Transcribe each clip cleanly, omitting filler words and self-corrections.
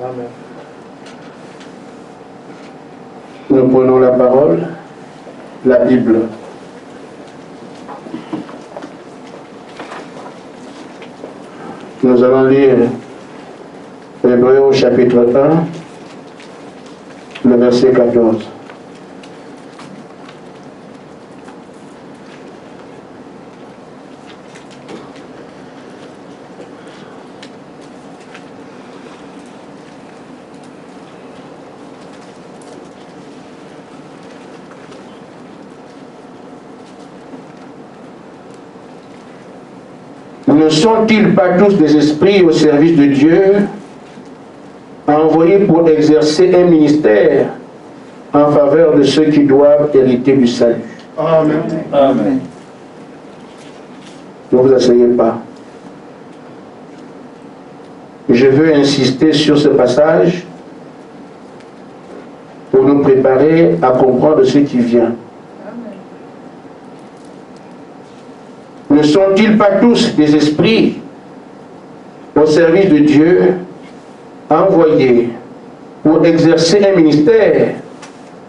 Amen. Nous prenons la parole, la Bible. Nous allons lire Hébreux au chapitre 1, le verset 14. Ne sont-ils pas tous des esprits au service de Dieu, envoyés pour exercer un ministère en faveur de ceux qui doivent hériter du salut? Amen. Amen. Ne vous asseyez pas. Je veux insister sur ce passage pour nous préparer à comprendre ce qui vient. Ne sont-ils pas tous des esprits au service de Dieu, envoyés pour exercer un ministère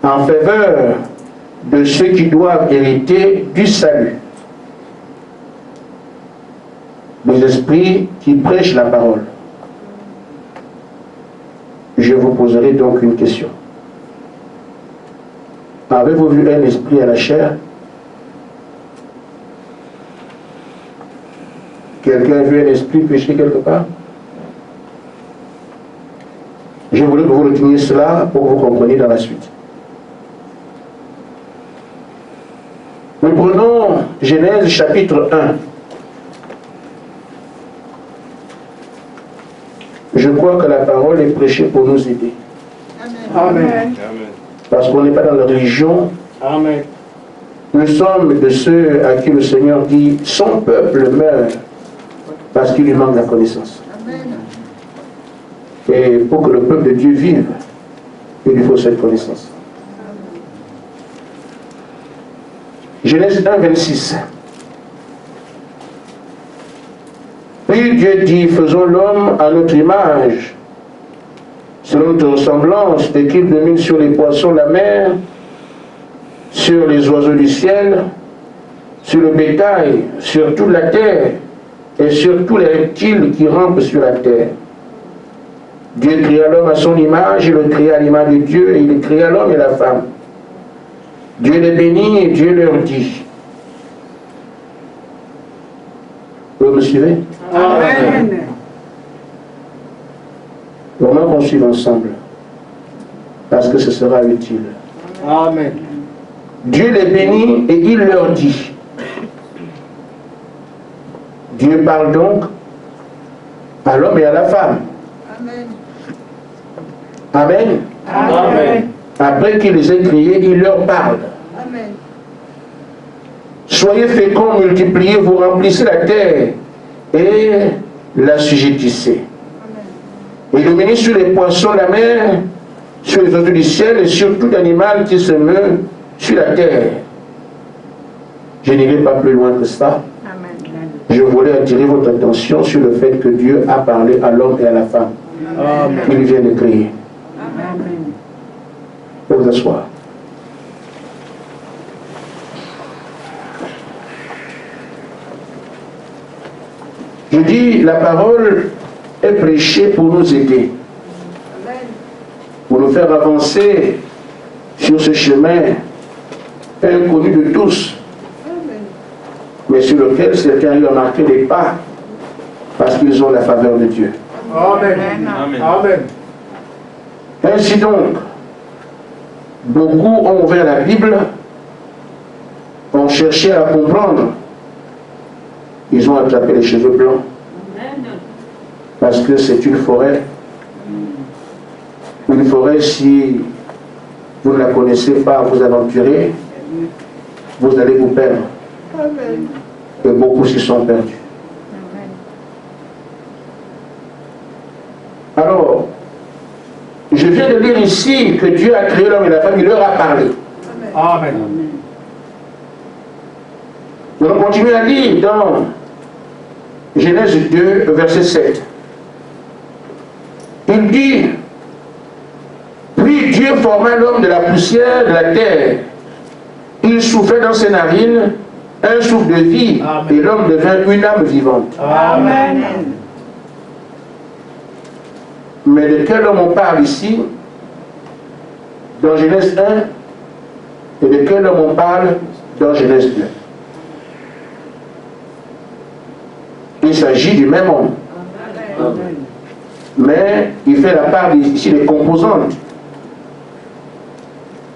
en faveur de ceux qui doivent hériter du salut? Des esprits qui prêchent la parole. Je vous poserai donc une question. Avez-vous vu un esprit à la chair? Quelqu'un a vu un esprit pécher quelque part? Je voulais que vous reteniez cela pour que vous compreniez dans la suite. Nous prenons Genèse chapitre 1. Je crois que la parole est prêchée pour nous aider. Amen. Amen. Parce qu'on n'est pas dans la religion. Amen. Nous sommes de ceux à qui le Seigneur dit « Son peuple meurt parce qu'il lui manque la connaissance. » Et pour que le peuple de Dieu vive, il lui faut cette connaissance. Genèse 1, 26. Puis Dieu dit, faisons l'homme à notre image, selon notre ressemblance, et qu'il domine sur les poissons de la mer, sur les oiseaux du ciel, sur le bétail, sur toute la terre, et sur tous les reptiles qui rampent sur la terre. Dieu créa l'homme à son image, il le créa à l'image de Dieu, et il créa l'homme et la femme. Dieu les bénit et Dieu leur dit. Vous me suivez? Amen. Vraiment qu'on suive ensemble, parce que ce sera utile. Amen. Dieu les bénit et il leur dit. Dieu parle donc à l'homme et à la femme. Amen. Amen. Amen. Après qu'il les ait créés, il leur parle. Amen. Soyez féconds, multipliez, vous remplissez la terre et l'assujettissez. Et dominez sur les poissons de la mer, sur les oiseaux du ciel et sur tout animal qui se meut sur la terre. Je n'irai pas plus loin que ça. Je voulais attirer votre attention sur le fait que Dieu a parlé à l'homme et à la femme qu'il vient de créer. Amen. Vous vous asseoir. Je dis, la parole est prêchée pour nous aider, Amen. pour nous faire avancer sur ce chemin inconnu de tous, Amen. mais sur lequel certains ont marqué des pas parce qu'ils ont la faveur de Dieu. Amen. Amen. Amen. Ainsi donc, beaucoup ont ouvert la Bible, ont cherché à comprendre. Ils ont attrapé les cheveux blancs. Parce que c'est une forêt. Une forêt, si vous ne la connaissez pas, vous aventurez, vous allez vous perdre. Amen. Et beaucoup s'y sont perdus. Alors, je viens de lire ici que Dieu a créé l'homme et la femme, il leur a parlé. Amen. Nous allons continuer à lire dans Genèse 2, verset 7. Il dit, forma l'homme de la poussière de la terre. Il soufflait dans ses narines un souffle de vie, Amen. et l'homme devint une âme vivante. Amen. Mais de quel homme on parle ici? Dans Genèse 1, et de quel homme on parle dans Genèse 2? Il s'agit du même homme. Amen. Mais il fait la part ici des composantes.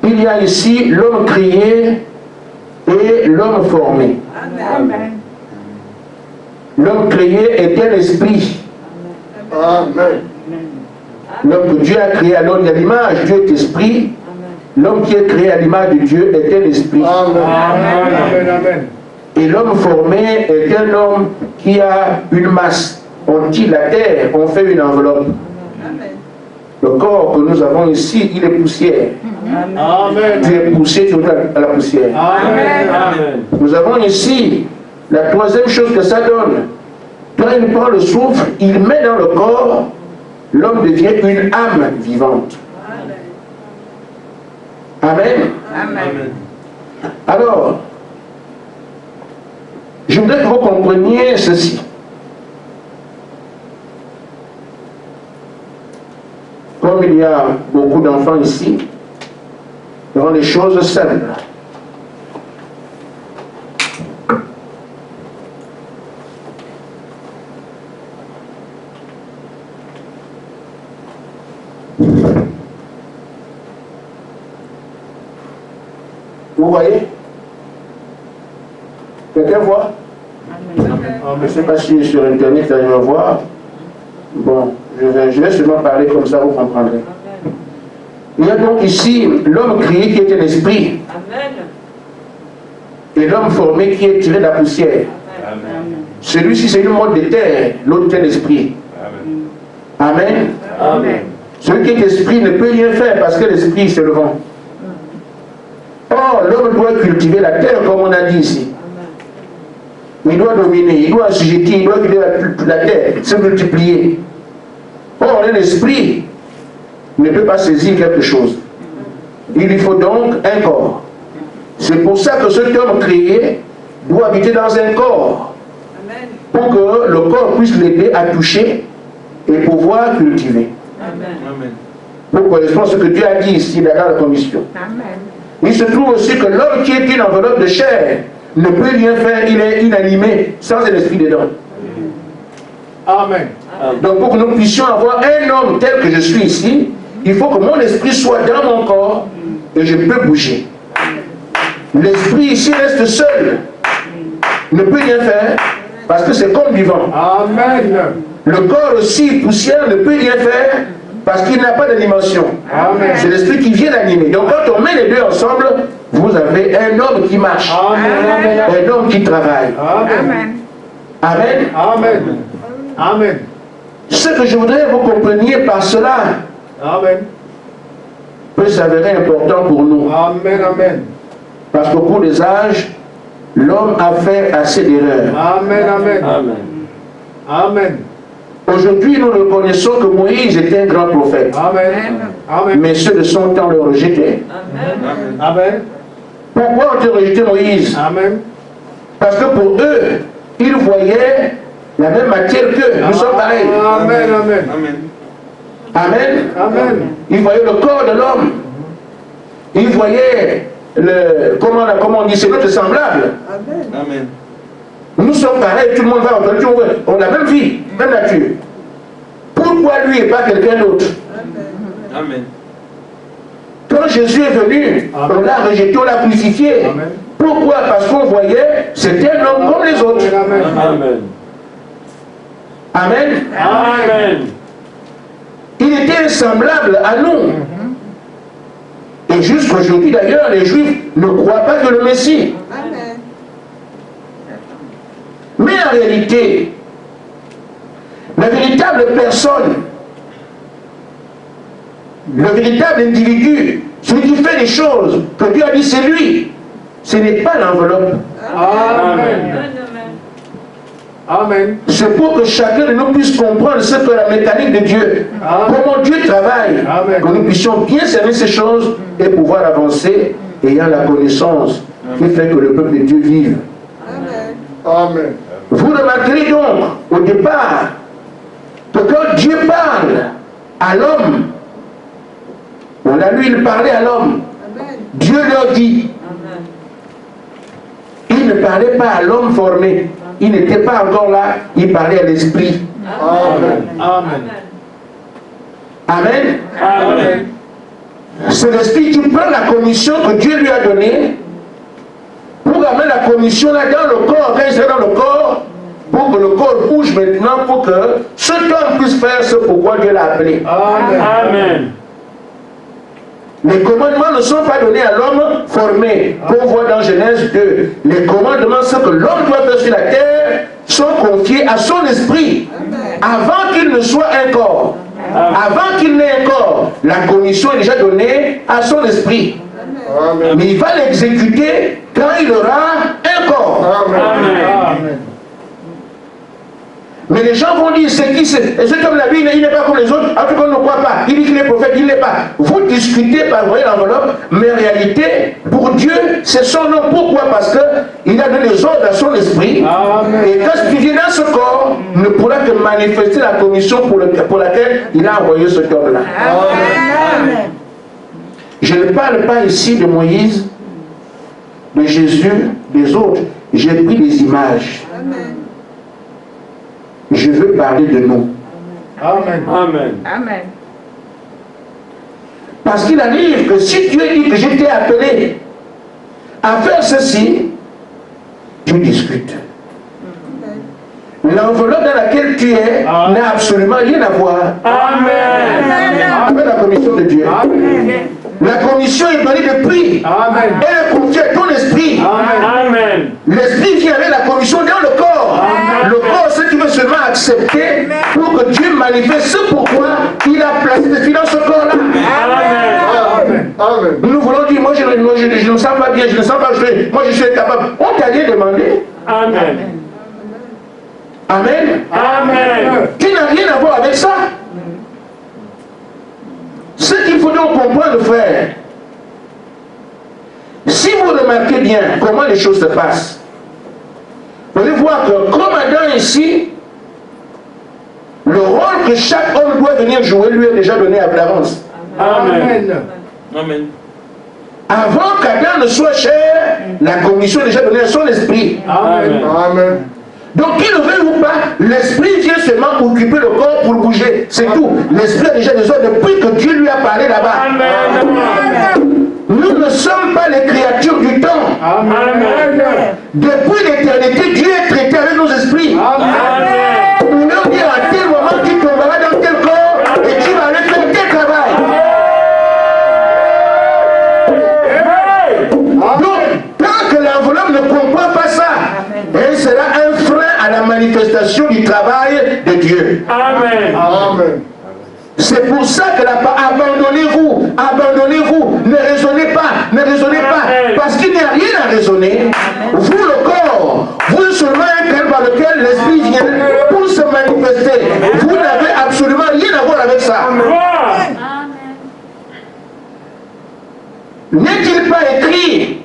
Il y a ici l'homme créé et l'homme formé. Amen. L'homme créé est un esprit. Amen. L'homme que Dieu a créé à l'homme à l'image, Dieu est esprit. L'homme qui est créé à l'image de Dieu est un esprit. Amen. Amen. Amen. Et l'homme formé est un homme qui a une masse. On tire la terre, on fait une enveloppe. Amen. Le corps que nous avons ici, il est poussière. Amen. Tu es poussé, tu es à la poussière. Amen. Amen. Nous avons ici la troisième chose que ça donne. Quand il prend le souffle, il met dans le corps, l'homme devient une âme vivante. Amen. Amen. Alors, je voudrais que vous compreniez ceci. Comme il y a beaucoup d'enfants ici, nous avons des choses simples. Vous voyez? Quelqu'un voit? Je ne sais pas si sur Internet, ça va voir. Bon, je vais seulement parler comme ça, vous comprendrez. Il y a donc ici l'homme créé qui est un esprit. Et l'homme formé qui est tiré de la poussière. Celui-ci, c'est une mode de terre, l'autre est l'esprit. Amen. Amen. Celui qui est esprit ne peut rien faire parce que l'esprit, c'est le vent. Or, l'homme doit cultiver la terre, comme on a dit ici. Il doit dominer, il doit assujettir, il doit cultiver la terre, se multiplier. Or, un esprit ne peut pas saisir quelque chose. Il lui faut donc un corps. C'est pour ça que cet homme créé doit habiter dans un corps. Pour que le corps puisse l'aider à toucher et pouvoir cultiver. Pour correspondre à ce que Dieu a dit ici dans la commission. Il se trouve aussi que l'homme qui est une enveloppe de chair ne peut rien faire, il est inanimé sans un esprit dedans. Amen. Donc pour que nous puissions avoir un homme tel que je suis ici, il faut que mon esprit soit dans mon corps et je peux bouger. L'esprit ici reste seul, ne peut rien faire parce que c'est comme du vent. Amen. Le corps aussi poussière ne peut rien faire parce qu'il n'a pas d'animation. C'est l'esprit qui vient d'animer. Donc quand on met les deux ensemble, vous avez un homme qui marche, Amen. un homme qui travaille. Amen. Amen. Amen. Amen. Ce que je voudrais que vous compreniez par cela Amen. peut s'avérer important pour nous. Amen. Amen. Parce qu'au cours des âges, l'homme a fait assez d'erreurs. Amen. Amen. Amen. Amen. Aujourd'hui, nous reconnaissons que Moïse était un grand prophète. Amen. Amen. Mais ceux de son temps l'ont rejeté. Amen. Pourquoi ont-ils rejeté Moïse? Amen. Parce que pour eux, ils voyaient la même matière qu'eux. Nous sommes pareils. Amen. Amen. Amen. Amen. Ils voyaient le corps de l'homme. Ils voyaient le... Comment on dit? C'est notre semblable. Amen. Nous sommes pareils, tout le monde va entendre, on a la même vie, même nature. Pourquoi lui et pas quelqu'un d'autre? Amen. Quand Jésus est venu, Amen. on l'a rejeté, on l'a crucifié. Amen. Pourquoi? Parce qu'on voyait, c'était un homme comme les autres. Amen. Amen. Amen. Amen. Il était semblable à nous. Et jusqu'aujourd'hui d'ailleurs, les Juifs ne croient pas que le Messie. Amen. Mais en réalité, la véritable personne, le véritable individu, celui qui fait les choses que Dieu a dit c'est lui, ce n'est pas l'enveloppe. Amen. Amen. C'est pour que chacun de nous puisse comprendre ce que la mécanique de Dieu, comment Dieu travaille, Amen. que nous puissions bien cerner ces choses et pouvoir avancer ayant la connaissance qui fait que le peuple de Dieu vive. Amen. Vous remarquerez donc au départ que quand Dieu parle à l'homme, on a lu, il parlait à l'homme, Dieu leur dit. Il ne parlait pas à l'homme formé, il n'était pas encore là, il parlait à l'esprit. Amen. Amen. Amen. Amen. C'est l'esprit qui prend la commission que Dieu lui a donnée pour amener la commission là dans le corps, quand il sera dans le corps, pour que le corps bouge maintenant, pour que cet homme puisse faire ce pourquoi Dieu l'a appelé. Amen. Amen. Les commandements ne sont pas donnés à l'homme formé, qu'on voit dans Genèse 2. Les commandements, ce que l'homme doit faire sur la terre, sont confiés à son esprit, avant qu'il ne soit un corps. Avant qu'il n'ait un corps, la commission est déjà donnée à son esprit. Amen. Mais il va l'exécuter quand il aura un corps. Amen. Amen. Mais les gens vont dire, c'est qui c'est? Et c'est comme la Bible, il n'est pas comme les autres, en tout cas on ne croit pas. Il dit qu'il est prophète, il n'est pas. Vous discutez par voyer l'enveloppe, mais en réalité, pour Dieu, c'est son nom. Pourquoi? Parce qu'il a donné les ordres à son esprit. Amen. Et quand tu viens dans ce corps, ne pourra que manifester la commission pour laquelle il a envoyé cet homme-là. Amen. Je ne parle pas ici de Moïse, de Jésus, des autres. J'ai pris des images. Je veux parler de nous. Amen. Amen. Parce qu'il arrive que si Dieu dit que je t'ai appelé à faire ceci, tu discutes. L'enveloppe dans laquelle tu es n'a absolument rien à voir Amen. avec la commission de Dieu. Amen. La commission est donnée depuis. Amen. Elle est confiée à ton esprit. Amen. L'esprit vient avec la commission dans le corps. Amen. Le corps, c'est qu'il veut seulement accepter pour que Dieu manifeste ce pourquoi il a placé l'esprit dans ce corps-là. Amen. Amen. Nous voulons dire, moi je ne me sens pas bien, je ne sens pas, moi je suis incapable. On t'a rien demandé. Amen. Amen. Amen. Tu n'as rien à voir avec ça. Ce qu'il faut donc comprendre, frère, si vous remarquez bien comment les choses se passent, vous allez voir que comme Adam ici, le rôle que chaque homme doit venir jouer lui est déjà donné d'avance. Amen. Amen. Avant qu'Adam ne soit cher, la commission est déjà donnée à son esprit. Amen. Amen. Donc, qu'il le veuille ou pas, l'esprit vient seulement occuper le corps pour bouger. C'est tout. L'esprit a déjà des ordres depuis que Dieu lui a parlé là-bas. Amen. Nous ne sommes pas les créatures du temps. Amen. Depuis l'éternité, Dieu est traité avec nos esprits. Amen. Nous leur dire à tel moment tu tomberas dans tel corps et tu vas aller faire tel travail. Donc, tant que l'enveloppe ne comprend pas ça, elle sera un frein à la manifestation du travail de Dieu. Amen. Amen. C'est pour ça que la parole, abandonnez-vous, ne raisonnez pas, parce qu'il n'y a rien à raisonner. Vous, le corps, vous seulement un canal par lequel l'esprit vient pour se manifester. Vous n'avez absolument rien à voir avec ça. N'est-il pas écrit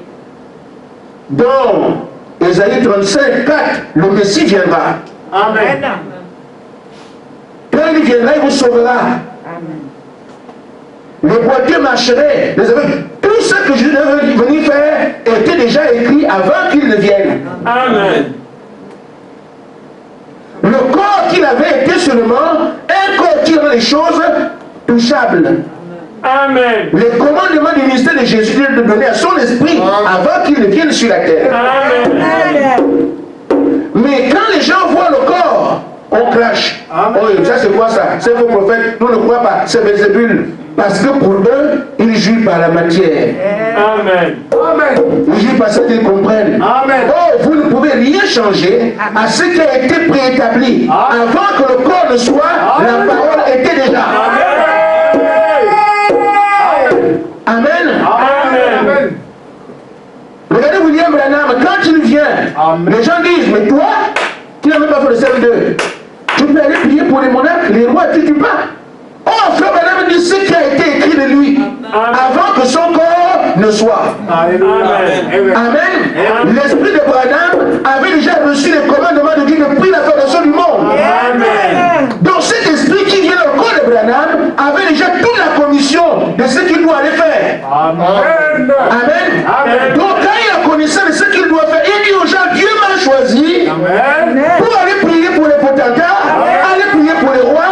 dans Ésaïe 35, 4, le Messie viendra. Amen. Quand il viendra, il vous sauvera. Les boiteux marcheraient, les aveugles. Tout ce que je devais venir faire était déjà écrit avant qu'il ne vienne. Amen. Le corps qu'il avait été seulement un corps qui rend les choses touchables. Amen. Les commandements du ministère de Jésus de donner à son esprit avant qu'il ne vienne sur la terre. Amen. Mais quand les gens voient le corps, on clash. Amen. Oh, ça c'est quoi ça? C'est vos prophètes, nous ne croyons pas, c'est Belzébul. Parce que pour eux, ils jouent par la matière. Amen. Amen. Ils jouent par ce qu'ils comprennent. Amen. Oh, vous ne pouvez rien changer à ce qui a été préétabli. Avant que le corps ne soit, la parole était déjà. Amen. Amen. Regardez William Branham, quand il vient, Amen. les gens disent, mais toi, tu n'as n'a même pas fait le CM2. Tu peux aller prier pour les monarques, les rois, tu dis pas. Oh, frère Branham dit ce qui a été écrit de lui, avant que son corps ne soit. Amen. Amen. L'esprit de Branham avait déjà reçu les commandements de Dieu depuis la fondation du monde. Amen. Donc cet esprit qui vient au corps de Branham avait déjà toute la commission de ce qu'il doit aller faire. Amen. Amen. Donc quand il a connaissance de ce qu'il doit faire, il dit aux gens, Dieu m'a choisi Amen. pour aller prier pour les potentats, aller prier pour les rois.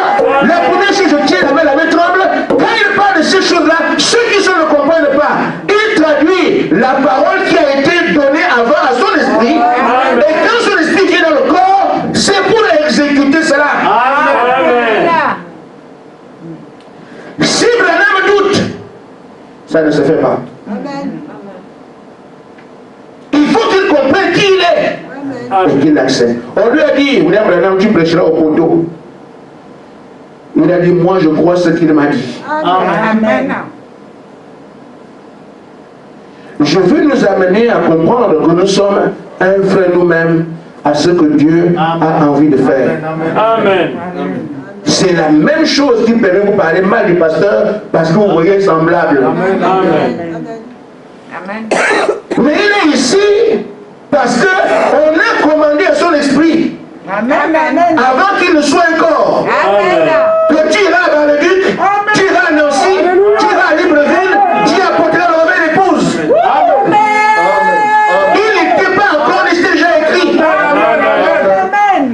La première chose, je tiens la main tremble. Quand il parle de ces choses-là, ceux qui ne comprennent pas, il traduit la parole qui a été donnée avant à son esprit. Et quand son esprit vient dans le corps, c'est pour exécuter cela. Amen. Si Branham doute, ça ne se fait pas. Il faut qu'il comprenne qui il est et qu'il l'accepte. On lui a dit, William Branham, tu prêcheras au condo. Il a dit, moi je crois ce qu'il m'a dit. Amen. Je veux nous amener à comprendre que nous sommes un frère nous-mêmes à ce que Dieu a envie de faire. Amen. C'est la même chose qui permet de vous parler mal du pasteur parce que vous voyez semblable. Amen. Mais il est ici parce qu'on a commandé à son esprit, avant qu'il ne soit un corps, que tu iras à Val-le-Duc, tu iras à Nancy, tu iras à Libreville, tu apporteras la nouvelle épouse. Il n'était pas encore, il était déjà écrit.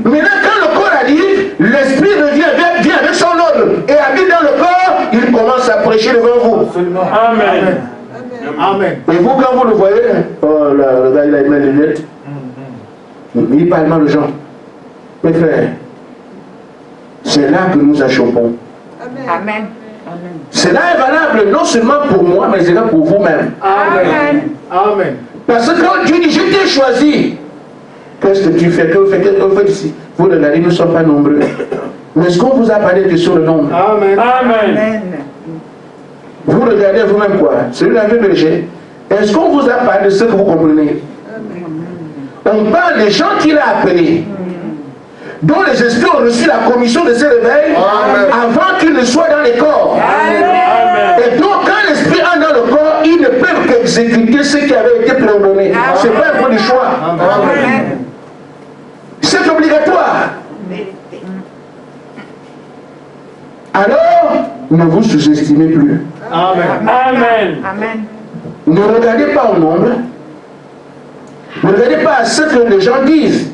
Maintenant, quand le corps arrive, l'esprit vient avec son ordre et habite dans le corps, il commence à prêcher devant vous. Amen. Amen. Et vous, quand vous le voyez, oh là, le gars il a une lunette, il parle mal aux gens. Mes frères, c'est là que nous achoppons. Amen. Cela est valable non seulement pour moi, mais c'est là pour vous-même. Amen. Amen. Parce que quand Dieu dit, je t'ai choisi, qu'est-ce que tu fais? Que vous faites ici? Vous regardez, nous ne sommes pas nombreux. Mais est-ce qu'on vous a parlé de sur le nombre? Amen. Amen. Vous regardez vous-même quoi? Celui-là veut berger. Est-ce qu'on vous a parlé de ce que vous comprenez? On parle des gens qu'il a appelés, dont les esprits ont reçu la commission de ce réveil avant qu'ils ne soient dans les corps. Amen. Et donc quand l'esprit est dans le corps, il ne peut qu'exécuter ce qui avait été préordonné. Ce n'est pas un point de choix. C'est obligatoire. Alors, ne vous sous-estimez plus. Amen. Amen. Ne regardez pas au nombre. Ne regardez pas à ce que les gens disent.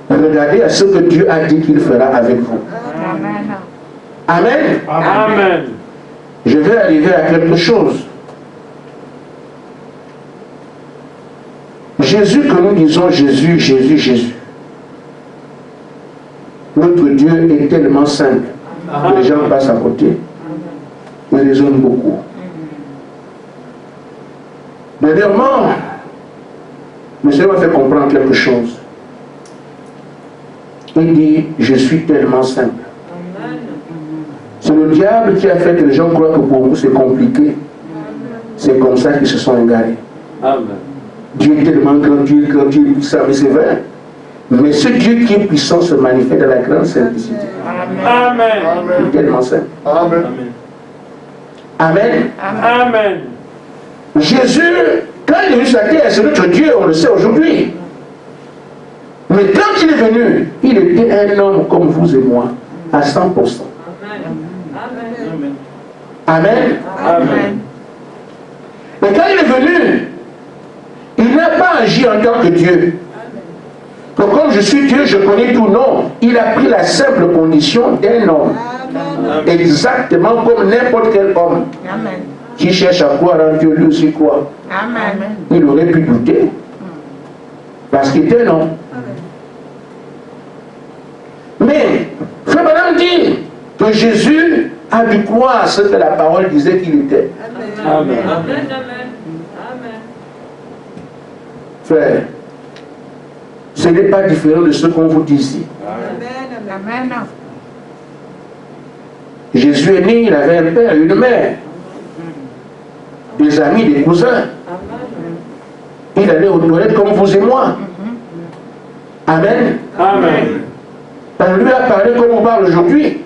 Regardez à ce que Dieu a dit qu'il fera avec vous. Amen. Amen. Je vais arriver à quelque chose. Jésus, que nous disons Jésus, Jésus, Jésus. Notre Dieu est tellement simple que les gens passent à côté. Ils raisonnent beaucoup. Dernièrement, le Seigneur m'a fait comprendre quelque chose. Il dit, je suis tellement simple. C'est le diable qui a fait que les gens croient que pour vous c'est compliqué. C'est comme ça qu'ils se sont égarés. Amen. Dieu est tellement grand, Dieu est grand, Dieu est puissant, mais c'est vrai. Mais ce Dieu qui est puissant se manifeste dans la grande simplicité. Amen. Il est tellement simple. Amen. Amen. Amen. Jésus, quand il est venu sur la terre, c'est notre Dieu, on le sait aujourd'hui. Mais quand il est venu, il était un homme comme vous et moi, à 100%. Amen. Amen. Mais quand il est venu, il n'a pas agi en tant que Dieu. Donc comme je suis Dieu, je connais tout. Non. Il a pris la simple condition d'un homme. Exactement comme n'importe quel homme qui cherche à croire en Dieu, lui aussi croit. Il aurait pu douter. Parce qu'il était un homme. Mais, Frère Branham dit que Jésus a dû croire ce que la parole disait qu'il était. Amen. Frère, ce n'est pas différent de ce qu'on vous dit ici. Jésus est né, il avait un père et une mère, des amis, des cousins. Il allait aux toilettes comme vous et moi. Amen. Amen. On lui a parlé comme on parle aujourd'hui.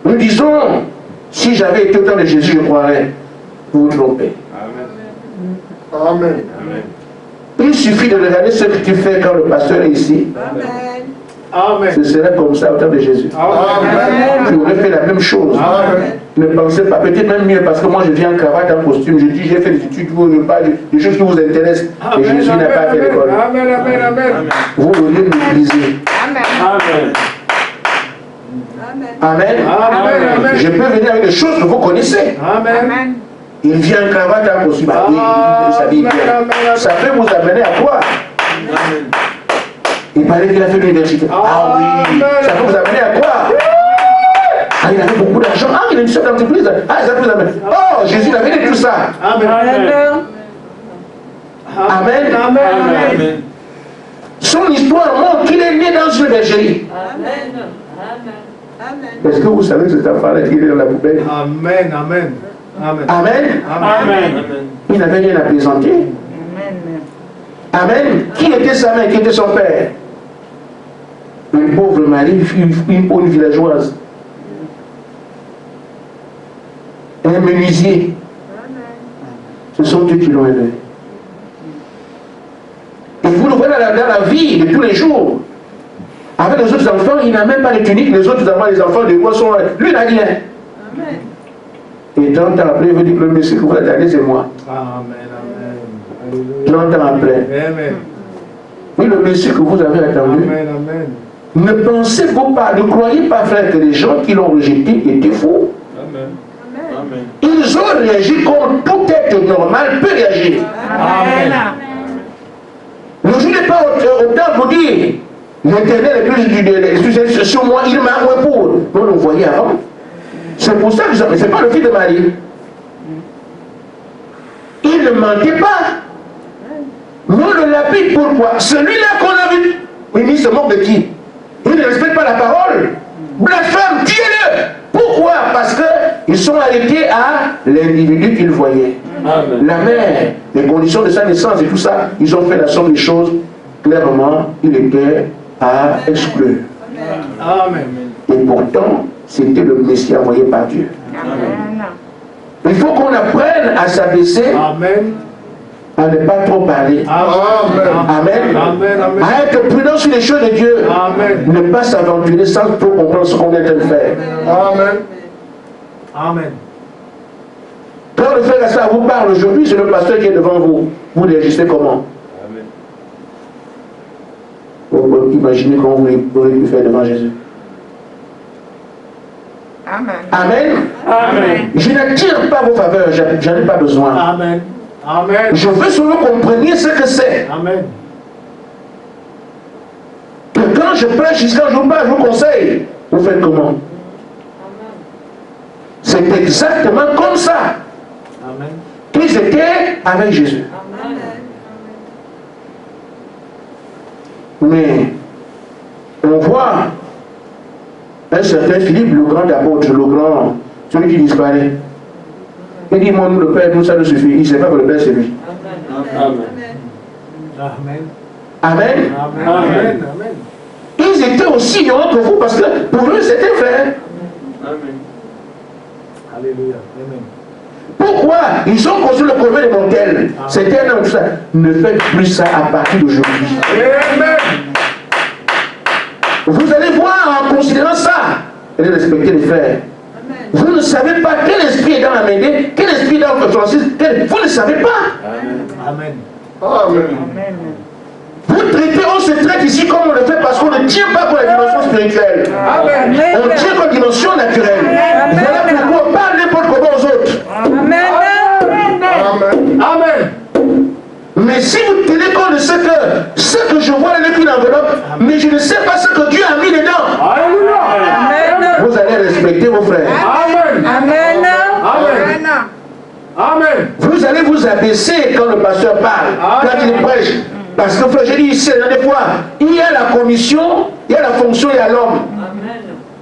Nous disons, si j'avais été au temps de Jésus, je croirais. Vous vous trompez. Amen. Il suffit de regarder ce que tu fais quand le pasteur est ici. Amen. Ce serait comme ça au temps de Jésus. Amen. Tu aurais fait la même chose. Amen. Ne pensez pas, peut-être même mieux, parce que moi je viens en cravate, en costume, je dis j'ai fait des études, vous ne pas des choses qui vous intéressent. Et Jésus n'a pas fait l'école. Amen. Amen. Amen. Vous l'auriez méprisé. Amen. Amen. Amen. Je peux venir avec des choses que vous connaissez. Amen. Il vient en cravate, en costume. Il s'habille bien. Ça peut vous amener à quoi? Il paraît qu'il a fait l'université. Ah oui. Ça peut vous amener à quoi? Ah, il avait beaucoup d'argent. Ah, il a une seule entreprise. Ah, ça peut vous amener. Oh, Jésus il avait dit tout ça. Amen. Amen. Amen. Son histoire montre qu'il est né dans une bergerie. Est-ce que vous savez que cet enfant-là qui est dans la poubelle? Amen. Amen. Amen. Amen. Amen. Il n'avait rien à plaisanter. Amen. Qui était sa mère? Qui était son père? Une pauvre Marie, une pauvre villageoise. Un menuisier. Ce sont eux qui l'ont élevé. Et vous le voyez dans la vie de tous les jours. Avec les autres enfants, il n'a même pas de tunique. Les autres enfants, les enfants de quoi sont. Lui, il n'a rien. Et 30 ans après, il veut dire que le monsieur que vous attendez, c'est moi. Amen. 30 ans après. Amen. Oui, le monsieur que vous avez attendu. Amen. Amen. Ne pensez-vous pas, ne croyez pas, frère, que les gens qui l'ont rejeté étaient faux. Amen. Ils ont réagi comme tout être normal peut réagir. Amen. Le jour n'est pas autant pour dire l'Éternel est plus sur moi, il m'a envoyé pour. On le voyait avant. C'est pour ça que ce n'est pas le fils de Marie. Il ne mentait pas. Mais on le lapide pourquoi? Celui-là qu'on a vu, il se moque de qui? Il ne respecte pas la parole. Blasphème, tuez-le. Pourquoi? Parce qu'ils sont arrêtés à l'individu qu'ils voyaient. Amen. La mère, les conditions de sa naissance et tout ça, ils ont fait la somme des choses. Clairement, il était à exclure. Amen. Et pourtant, c'était le Messie envoyé par Dieu. Il faut qu'on apprenne à s'abaisser, Amen. à ne pas trop parler. Amen. Amen. Amen. À être prudent sur les choses de Dieu. Amen. Ne pas s'aventurer sans trop comprendre ce qu'on est en train de faire. Amen. Amen. Quand le frère Gaspard vous parle aujourd'hui, c'est le pasteur qui est devant vous. Vous réagissez comment? Vous pouvez imaginer comment vous auriez pu faire devant Jésus. Amen. Amen. Amen. Je n'attire pas vos faveurs, j'en ai pas besoin. Amen. Amen. Je veux seulement que vous compreniez ce que c'est. Amen. Que quand je prêche, quand je vous parle, je vous conseille. Vous faites comment? C'est exactement comme ça Amen. qu'ils étaient avec Jésus. Mais on voit un certain Philippe, le grand apôtre, le grand, celui qui disparaît. Il dit, moi, nous, le Père, nous, ça nous suffit. Il ne sait pas que le Père, c'est lui. Amen. Amen. Amen. Amen. Amen. Ils étaient aussi ignorants que vous parce que pour eux, c'était frère. Amen. Alléluia. Amen. Pourquoi? Ils ont construit le convent de Montel. C'était un homme, tout ça. Ne faites plus ça à partir d'aujourd'hui. Amen. Vous allez voir en considérant ça. Allez respecter les frères. Vous ne savez pas quel esprit est dans la Médée, quel esprit est dans le Francis. Vous ne savez pas. Amen. Amen. Vous traitez, on se traite ici comme on le fait parce qu'on ne tient pas pour la dimension spirituelle. Amen. On tient pour la dimension naturelle. Voilà pourquoi on parle n'importe comment aux autres. Amen. Amen. Amen. Mais si vous tenez compte de ce que je vois avec une enveloppe, mais je ne sais pas ce que Dieu a mis dedans, Alléluia. vous allez respecter vos frères. Amen. Amen. Amen. Amen. Vous allez vous abaisser quand le pasteur parle, quand il prêche. Parce que frère, j'ai dit ici la dernière fois, il y a la commission, il y a la fonction, il y a l'homme.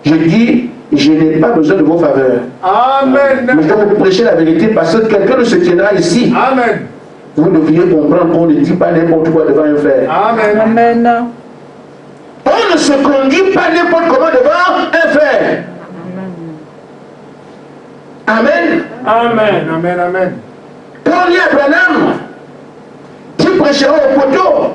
Je dis, je n'ai pas besoin de vos faveurs. Amen. Mais je vais vous prêcher la vérité parce que quelqu'un ne se tiendra ici. Amen. vous devriez comprendre qu'on ne dit pas n'importe quoi devant un frère. Amen. Amen. On ne se conduit pas n'importe comment devant un frère. Amen. Amen. Amen. Amen. Quand il y a Branham qui prêchera au poteau,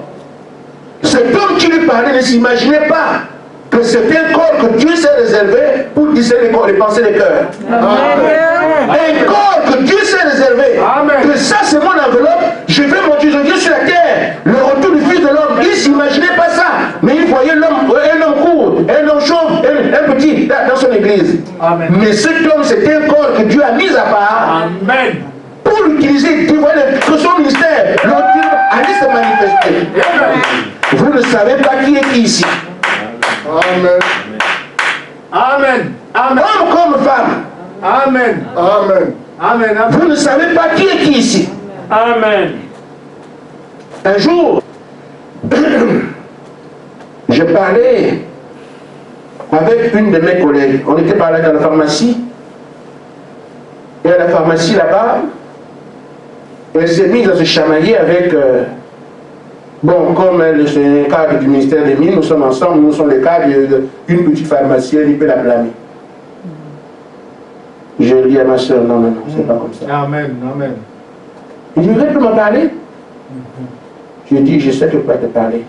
cet homme qui lui parlait ne s'imaginait pas que c'était un corps que Dieu s'est réservé pour discerner les pensées des cœurs. Un corps que Dieu s'est réservé. Amen. Que ça c'est mon enveloppe, je vais monter Dieu sur la terre. Le retour du Fils de l'homme, il ne s'imaginait pas ça. Mais il voyait un homme court, un homme chauve, un petit dans son église. Amen. Mais cet homme c'était un corps que Dieu a mis à part. Amen. Pour l'utiliser, dévoiler que son ministère, l'autre allait se manifester. Vous ne savez pas qui est qui ici. Amen. Amen. Amen. Homme comme femme. Amen. Amen. Amen. Amen. Vous ne savez pas qui est qui ici. Amen. Un jour, je parlais avec une de mes collègues. On était parlé dans la pharmacie. Et à la pharmacie là-bas, elle s'est mise à se chamailler avec... bon, comme elle, c'est un cadre du ministère des Mines, nous sommes ensemble, nous sommes les cadres d'une petite pharmacie, elle peut la blâmer. Je dis à ma soeur, non, non, non, c'est pas comme ça. Amen. Amen. Il dit, tu m'en parler? Je dis, je sais que je peux te parler.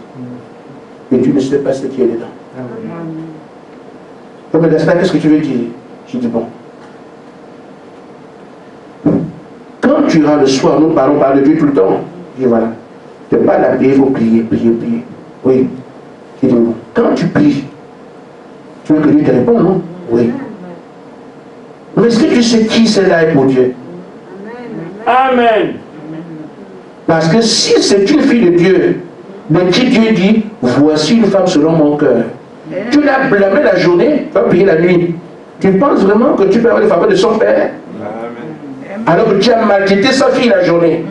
Mais tu ne sais pas ce qui est dedans. Oh, mais Gaspard, qu'est-ce que tu veux dire? Je dis, bon. Quand tu iras le soir, nous parlons par de Dieu tout le temps. Je dis, voilà. Tu ne pas la prier, il faut prier, prier, prier. Oui. Je dis, bon. Quand tu pries, tu veux que Dieu te réponde, non? Oui. Mais est-ce que tu sais qui celle-là est pour Dieu? Amen. Parce que si c'est une fille de Dieu, de qui Dieu dit, voici une femme selon mon cœur. Tu l'as blâmé la journée, tu vas prier la nuit. Tu penses vraiment que tu peux avoir les faveurs de son père? Alors que tu as maltraité sa fille la journée.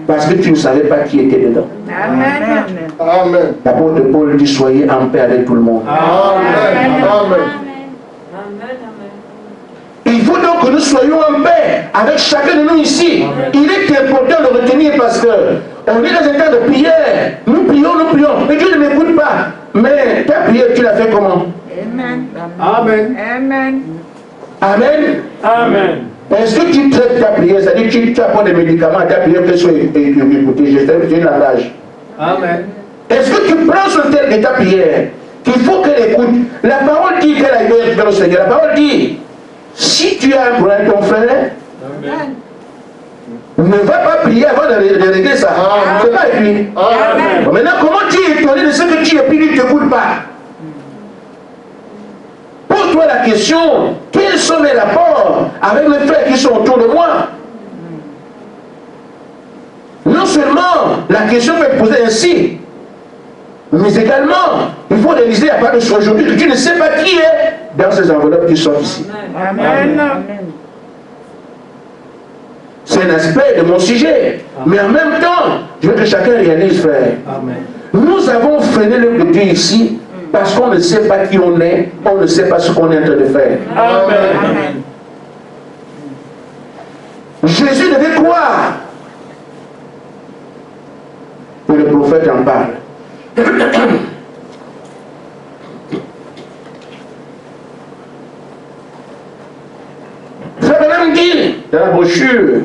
Parce que tu ne savais pas qui était dedans. Amen. Amen. L'apôtre Paul dit, soyez en paix avec tout le monde. Amen. Amen. Il faut donc que nous soyons en paix avec chacun de nous ici. Il est important de retenir parce que on est dans un temps de prière. Nous prions, mais Dieu ne m'écoute pas. Mais ta prière, tu l'as fait comment? Amen. Amen. Amen. Amen. Amen. Est-ce que tu traites ta prière, c'est-à-dire que tu apportes des médicaments à ta prière qu'elle soit écoutée? J'ai un langage. Amen. Est-ce que tu prends ce tel de ta prière qu'il faut qu'elle écoute? La parole dit qu'elle a été vers le Seigneur. La parole dit, si tu as un problème avec ton frère, ne va pas prier avant de régler ça. C'est pas écrit. Amen. Maintenant, comment tu es étonné de ce que tu es pris, tu ne t'écoutes pas? Pose-toi la question, quels sont mes rapports avec les frères qui sont autour de moi? Non seulement la question peut être posée ainsi, mais également, il faut réaliser à part de aujourd'hui que tu ne sais pas qui est dans ces enveloppes qui sont ici. Amen. C'est un aspect de mon sujet. Mais en même temps, je veux que chacun réalise, frère. Amen. Nous avons freiné l'œuvre de Dieu ici parce qu'on ne sait pas qui on est, on ne sait pas ce qu'on est en train de faire. Amen. Jésus devait croire. Et le prophète en parle. Frère Branham dit dans la brochure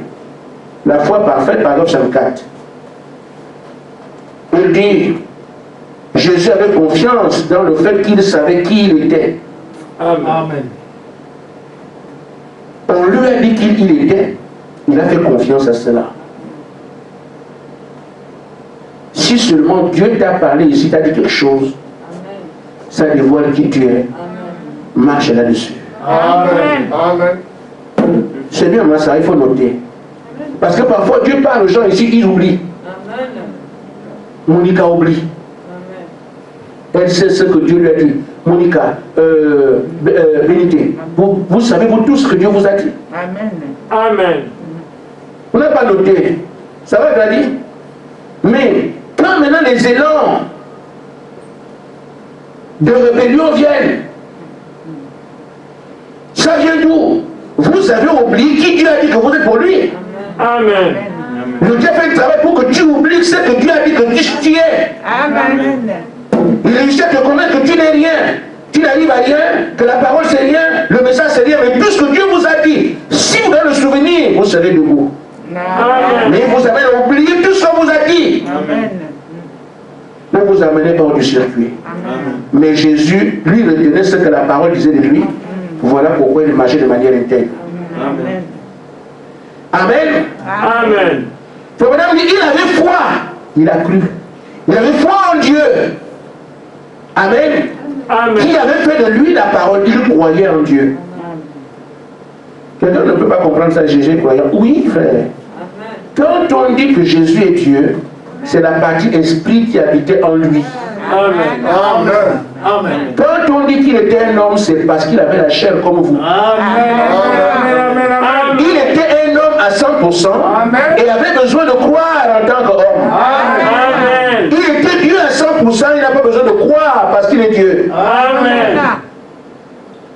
La foi parfaite, paragraphe 54. Il dit Jésus avait confiance dans le fait qu'il savait qui il était. Amen. On lui a dit qui il était, il a fait confiance à cela. Si seulement Dieu t'a parlé ici, t'a dit quelque chose, ça dévoile qui tu es. Marche là-dessus. Amen. Amen. C'est bien, mais ça, il faut noter. Parce que parfois, Dieu parle aux gens ici, ils oublient. Monica oublie. Elle sait ce que Dieu lui a dit. Monica, Bénité, vous savez vous tous ce que Dieu vous a dit. Amen. Amen. Vous n'avez pas noté. Ça va, Daddy? Mais quand maintenant les élans de rébellion viennent, ça vient d'où? Vous avez oublié qui Dieu a dit que vous êtes pour lui. Amen. Le diable fait le travail pour que tu oublies ce que Dieu a dit que tu es. Amen. Il réussit à te convaincre que tu n'es rien. Tu n'arrives à rien, que la parole c'est rien, le message c'est rien. Mais tout ce que Dieu vous a dit, si vous avez le souvenir, vous serez debout. Mais vous avez oublié tout ce qu'on vous a dit. Amen. Pour vous amener hors du circuit. Amen. Mais Jésus, lui, retenait ce que la parole disait de lui. Voilà pourquoi il marchait de manière intègre. Amen. Amen. Amen. Faut maintenant dire, il avait foi. Il a cru. Il avait foi en Dieu. Amen. Amen. Qui avait fait de lui la parole, il croyait en Dieu. Quelqu'un ne peut pas comprendre ça, Jésus croyant. Oui, frère. Quand on dit que Jésus est Dieu, c'est la partie esprit qui habitait en lui. Amen. Amen. Amen. Quand on dit qu'il était un homme, c'est parce qu'il avait la chair comme vous. Il était un homme à 100% et avait besoin de croire en tant qu'homme. Amen. Il était Dieu à 100%, il n'a pas besoin de croire parce qu'il est Dieu. Amen.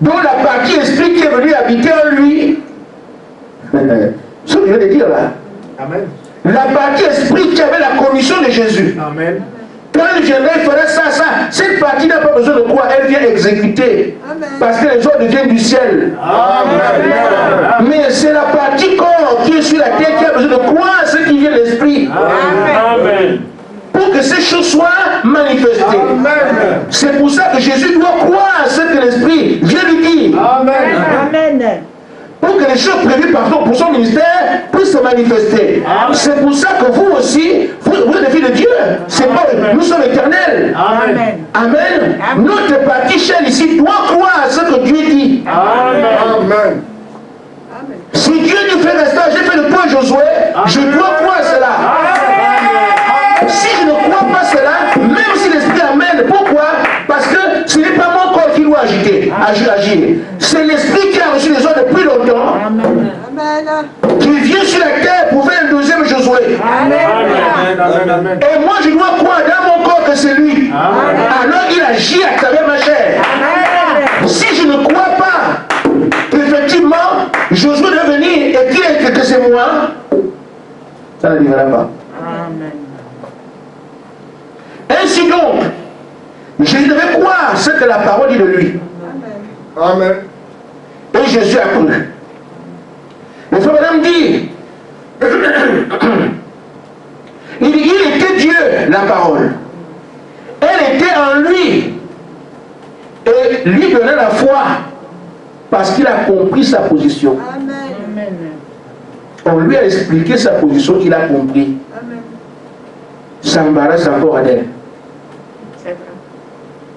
Donc la partie esprit qui est venue habiter en lui, ce que je viens de dire là, Amen. la partie esprit qui avait la commission de Jésus, Amen. quand il viendrait, il ferait ça, ça, cette partie n'a pas besoin de quoi, elle vient exécuter, parce que les ordres viennent du ciel. Amen. Mais c'est la partie corps qui est sur la terre qui a besoin de croire ce qui vient de l'esprit, Amen. pour que ces choses soient manifestées. Amen. C'est pour ça que Jésus doit croire ce que l'esprit vient lui dire. Amen. Pour que les choses prévues pour son ministère puissent se manifester. C'est pour ça que vous aussi, vous êtes des filles de Dieu. C'est pas, nous sommes éternels. Amen. Amen. Notre partie chaîne ici doit croire à ce que Dieu dit. Amen. Si Dieu nous fait rester, j'ai fait le point Josué, je dois croire cela. Si je ne crois pas cela, même si l'esprit amène, pourquoi? Parce que ce n'est pas mon corps qui doit agir. C'est l'esprit qui a reçu les ordres depuis longtemps, qui vient sur la terre pour faire un deuxième Josué. Amen. Et moi je dois croire dans mon corps que c'est lui. Alors il agit à travers ma chair. Si je ne crois pas qu'effectivement Josué doit venir et dire que c'est moi, ça n'arrivera pas. Ainsi donc, Jésus devait croire ce que la parole dit de lui. Amen. Et Jésus a cru. Il faut madame dire, il était Dieu, la parole. Elle était en lui. Et lui donnait la foi parce qu'il a compris sa position. On lui a expliqué sa position qu'il a compris. Ça m'embarrasse encore à elle.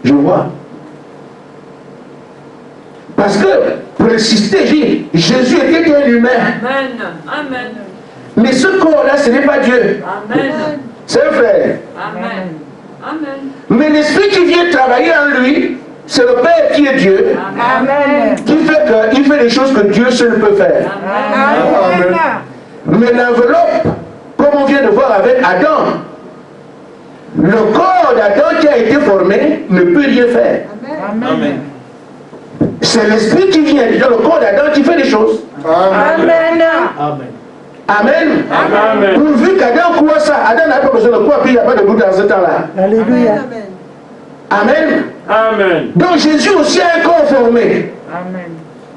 Je vois. Parce que, pour insister, Jésus était un humain. Amen. Mais ce corps-là, ce n'est pas Dieu. Amen. C'est un frère. Amen. Mais l'esprit qui vient travailler en lui, c'est le Père qui est Dieu, qui fait qu'il fait les choses que Dieu seul peut faire. Amen. Mais l'enveloppe, comme on vient de voir avec Adam, le corps d'Adam qui a été formé ne peut rien faire. Amen. C'est l'esprit qui vient dans le corps d'Adam qui fait des choses. Amen. Amen. Amen. Pourvu qu'Adam croit ça, Adam n'a pas besoin de croire, puis il n'y a pas de doute dans ce temps-là. Alléluia. Amen. Amen. Donc Jésus aussi a un corps formé,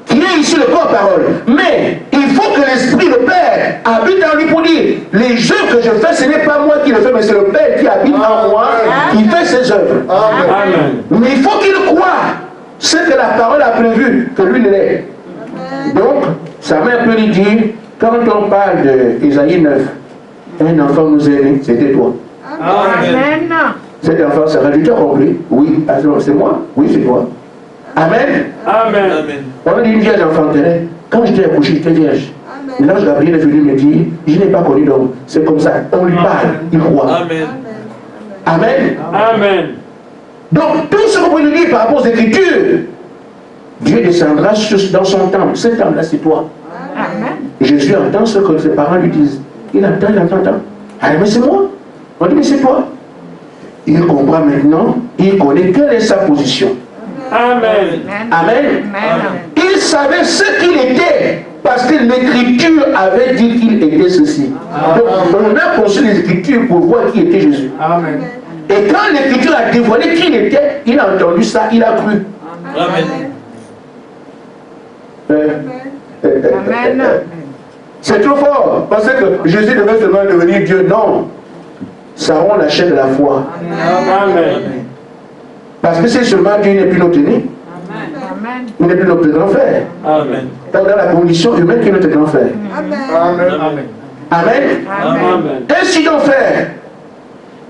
qui est ici le corps parole. Mais il faut que l'esprit, le Père, habite en lui pour dire, les œuvres que je fais, ce n'est pas moi qui le fais, mais c'est le Père qui habite en moi, qui fait ses œuvres. Amen. Mais il faut qu'il croie ce que la parole a prévu, que lui l'est. Donc, ça m'a un peu dit, quand on parle d'Ésaïe 9, un enfant nous est né, c'était toi. Amen. Cet enfant sera du compris. Oui, c'est moi. Oui, c'est toi. Amen. Amen. On dit une vierge enfanterait. Quand j'étais accouché, j'étais vierge. L'ange Gabriel est venu me dire, je n'ai pas connu d'homme. C'est comme ça. On lui parle, il croit. Amen. Amen. Amen. Donc, tout ce que vous pouvez nous dire par rapport aux Écritures, Dieu descendra dans son temple. Cet temple-là, c'est toi. Jésus entend ce que ses parents lui disent. Il entend. Ah, mais c'est moi. On dit, mais c'est toi. Il comprend maintenant, il connaît quelle est sa position. Amen. Amen. Il savait ce qu'il était Parce que l'Écriture avait dit qu'il était ceci. Donc, on a conçu les Écritures pour voir qui était Jésus. Amen. Et quand l'Écriture a dévoilé qui il était, il a entendu ça, il a cru. Amen. Amen. C'est trop fort. Parce que Jésus devait seulement devenir Dieu. Non. Ça rend la chair de la foi. Amen. Parce que c'est seulement Dieu, il n'est plus notre aîné. Amen. Il n'est plus notre grand frère. Amen. Dans la condition humaine qui est notre grand frère. Amen. Amen. Amen. Amen. Ainsi donc, frère,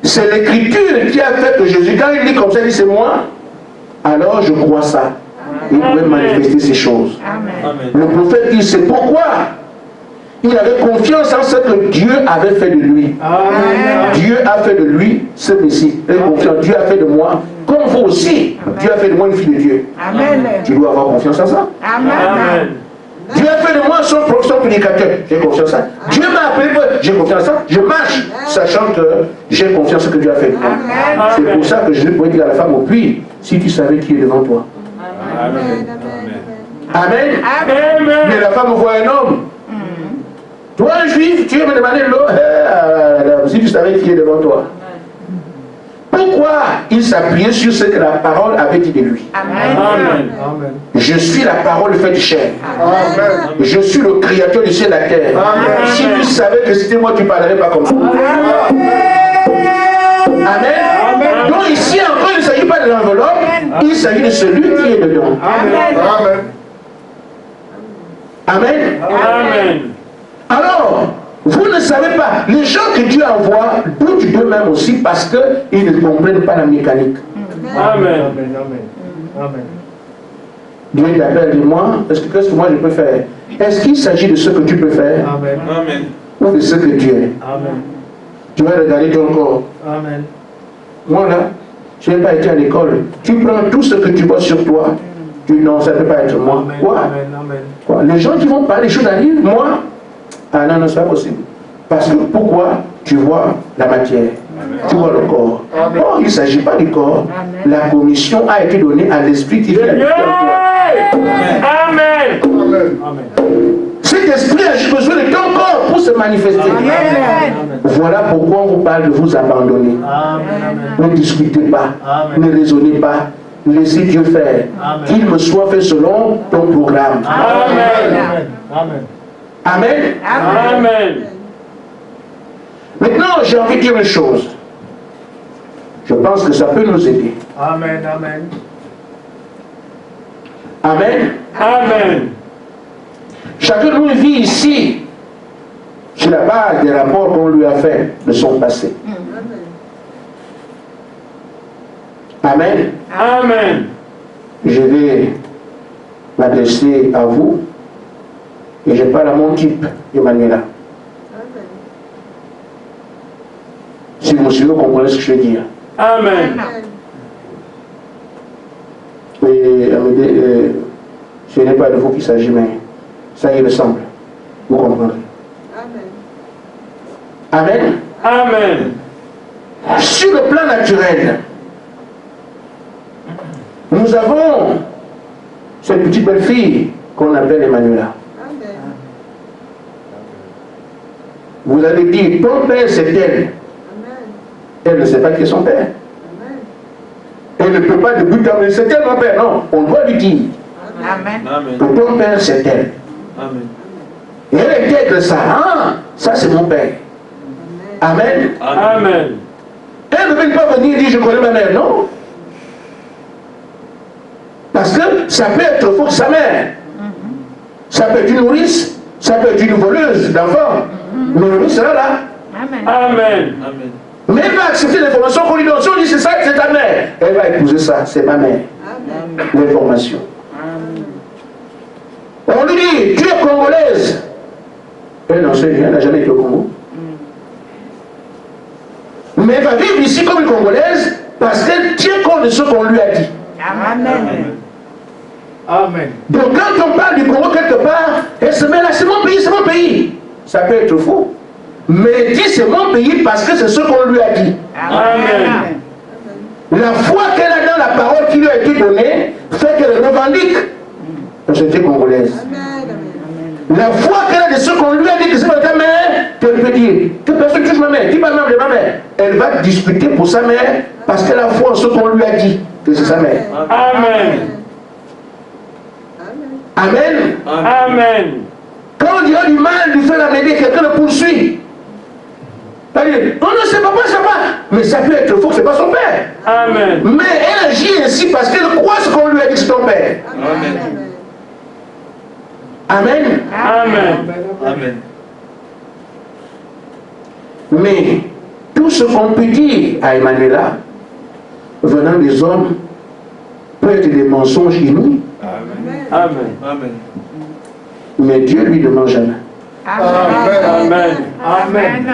c'est l'Écriture qui a fait que Jésus, quand il dit comme ça, il dit c'est moi, alors je crois ça. Il pouvait manifester ces choses. Amen. Le prophète dit c'est pourquoi il avait confiance en ce que Dieu avait fait de lui. Amen. Dieu a fait de lui ce Messie. Il avait confiance. Dieu a fait de moi, comme vous aussi, Dieu a fait de moi une fille de Dieu. Amen. Tu dois avoir confiance en ça. Amen. Amen. Dieu a fait de moi son prédicateur. J'ai confiance en ça. Dieu m'a appelé, j'ai confiance en ça. Je marche, sachant que j'ai confiance en ce que Dieu a fait de moi. Amen. C'est pour ça que je pourrais dire à la femme au puits, si tu savais qui est devant toi. Amen. Amen. Amen. Mais la femme voit un homme. Toi, un juif, tu veux me demander l'eau. Si tu savais qui est devant toi. Pourquoi il s'appuyait sur ce que la parole avait dit de lui? Amen. Amen. Je suis la parole faite chair. Amen. Je suis le créateur du ciel et de la terre. Amen. Si tu savais que c'était moi, tu ne parlerais pas comme ça. Amen. Donc ici encore, il ne s'agit pas de l'enveloppe, il s'agit de celui qui est dedans. Amen. Amen. Amen. Amen. Alors, vous ne savez pas, les gens que Dieu envoie doutent d'eux-mêmes aussi parce qu'ils ne comprennent pas la mécanique. Amen. Amen. Dieu t'appelle, dis-moi, qu'est-ce que moi je peux faire? Est-ce qu'il s'agit de ce que tu peux faire Amen. Amen. ou de ce que tu es? Amen. Tu vas regarder ton corps. Amen. Moi là, je n'ai pas été à l'école. Tu prends tout ce que tu vois sur toi. Tu dis non, ça ne peut pas être moi. Amen. Quoi? Amen. Amen. Quoi? Les gens qui vont parler des choses à dire, moi, ah non, non, c'est pas possible. Parce que pourquoi tu vois la matière? Tu vois le corps. Amen. Oh, il ne s'agit pas du corps. Amen. La commission a été donnée à l'esprit qui fait la vie en toi. Amen. Amen. Amen. Cet esprit a juste besoin de ton corps pour se manifester. Amen. Voilà pourquoi on vous parle de vous abandonner. Amen. Ne discutez pas, Amen. ne raisonnez pas, laissez Dieu faire. Amen. Qu'il me soit fait selon ton programme. Amen. Amen. Amen. Amen. Maintenant, j'ai envie de dire une chose. Je pense que ça peut nous aider. Amen. Amen. Amen. Amen. Chacun de nous vit ici sur la base des rapports qu'on lui a fait de son passé. Amen. Amen. Je vais m'adresser à vous et je parle à mon type, Emmanuela. Si vous me suivez, vous comprenez ce que je veux dire. Amen. Et ce n'est pas de vous qu'il s'agit, mais ça y ressemble. Vous comprendrez. Amen. Amen. Sur le plan naturel, nous avons cette petite belle fille qu'on appelle Emmanuela. Vous allez dire, ton père c'est elle. Elle ne sait pas qui est son père. Elle ne peut pas de but en blanc, c'est elle mon père. Non, on doit lui dire Amen. Amen. que ton père c'est elle. Amen. Et elle intègre ça. Ah, ça c'est mon père. Amen. Amen. Elle ne peut pas venir dire je connais ma mère, non. Parce que ça peut être faux sa mère. Ça peut être une nourrice, ça peut être une voleuse d'enfants. Mais le nourrice sera là. Amen. Amen. Mais elle va accepter l'information qu'on lui donne. Si on dit c'est ça, c'est ta mère. Elle va épouser ça, c'est ma mère. L'information. On lui dit, tu es congolaise. Elle n'en sait rien, elle n'a jamais été au Congo. Mais elle va vivre ici comme une congolaise parce qu'elle tient compte de ce qu'on lui a dit. Amen. Amen. Donc quand on parle du Congo quelque part, elle se met là, c'est mon pays, c'est mon pays. Ça peut être faux. Mais elle dit c'est mon pays parce que c'est ce qu'on lui a dit. Amen. La foi qu'elle a dans la parole qui lui a été donnée fait qu'elle revendique la société congolaise. La foi qu'elle a de ce qu'on lui a dit que c'est pas ta mère, tu peux dire que personne touche ma mère, dis pas le nom de ma mère. Elle va discuter pour sa mère parce qu'elle a foi en ce qu'on lui a dit que c'est sa mère. Amen. Amen. Amen. Quand on dira du mal, du fait la mêlée, quelqu'un le poursuit. C'est-à-dire, oh non, c'est papa, c'est pas. Mais ça peut être faux, c'est pas son père. Amen. Mais elle agit ainsi parce qu'elle croit ce qu'on lui a dit que c'est ton père. Amen. Amen. Amen. Mais tout ce qu'on peut dire à Emmanuela, venant des hommes, peut être des mensonges inouïs. Amen. Amen. Mais Dieu lui ne ment jamais. Amen. Amen.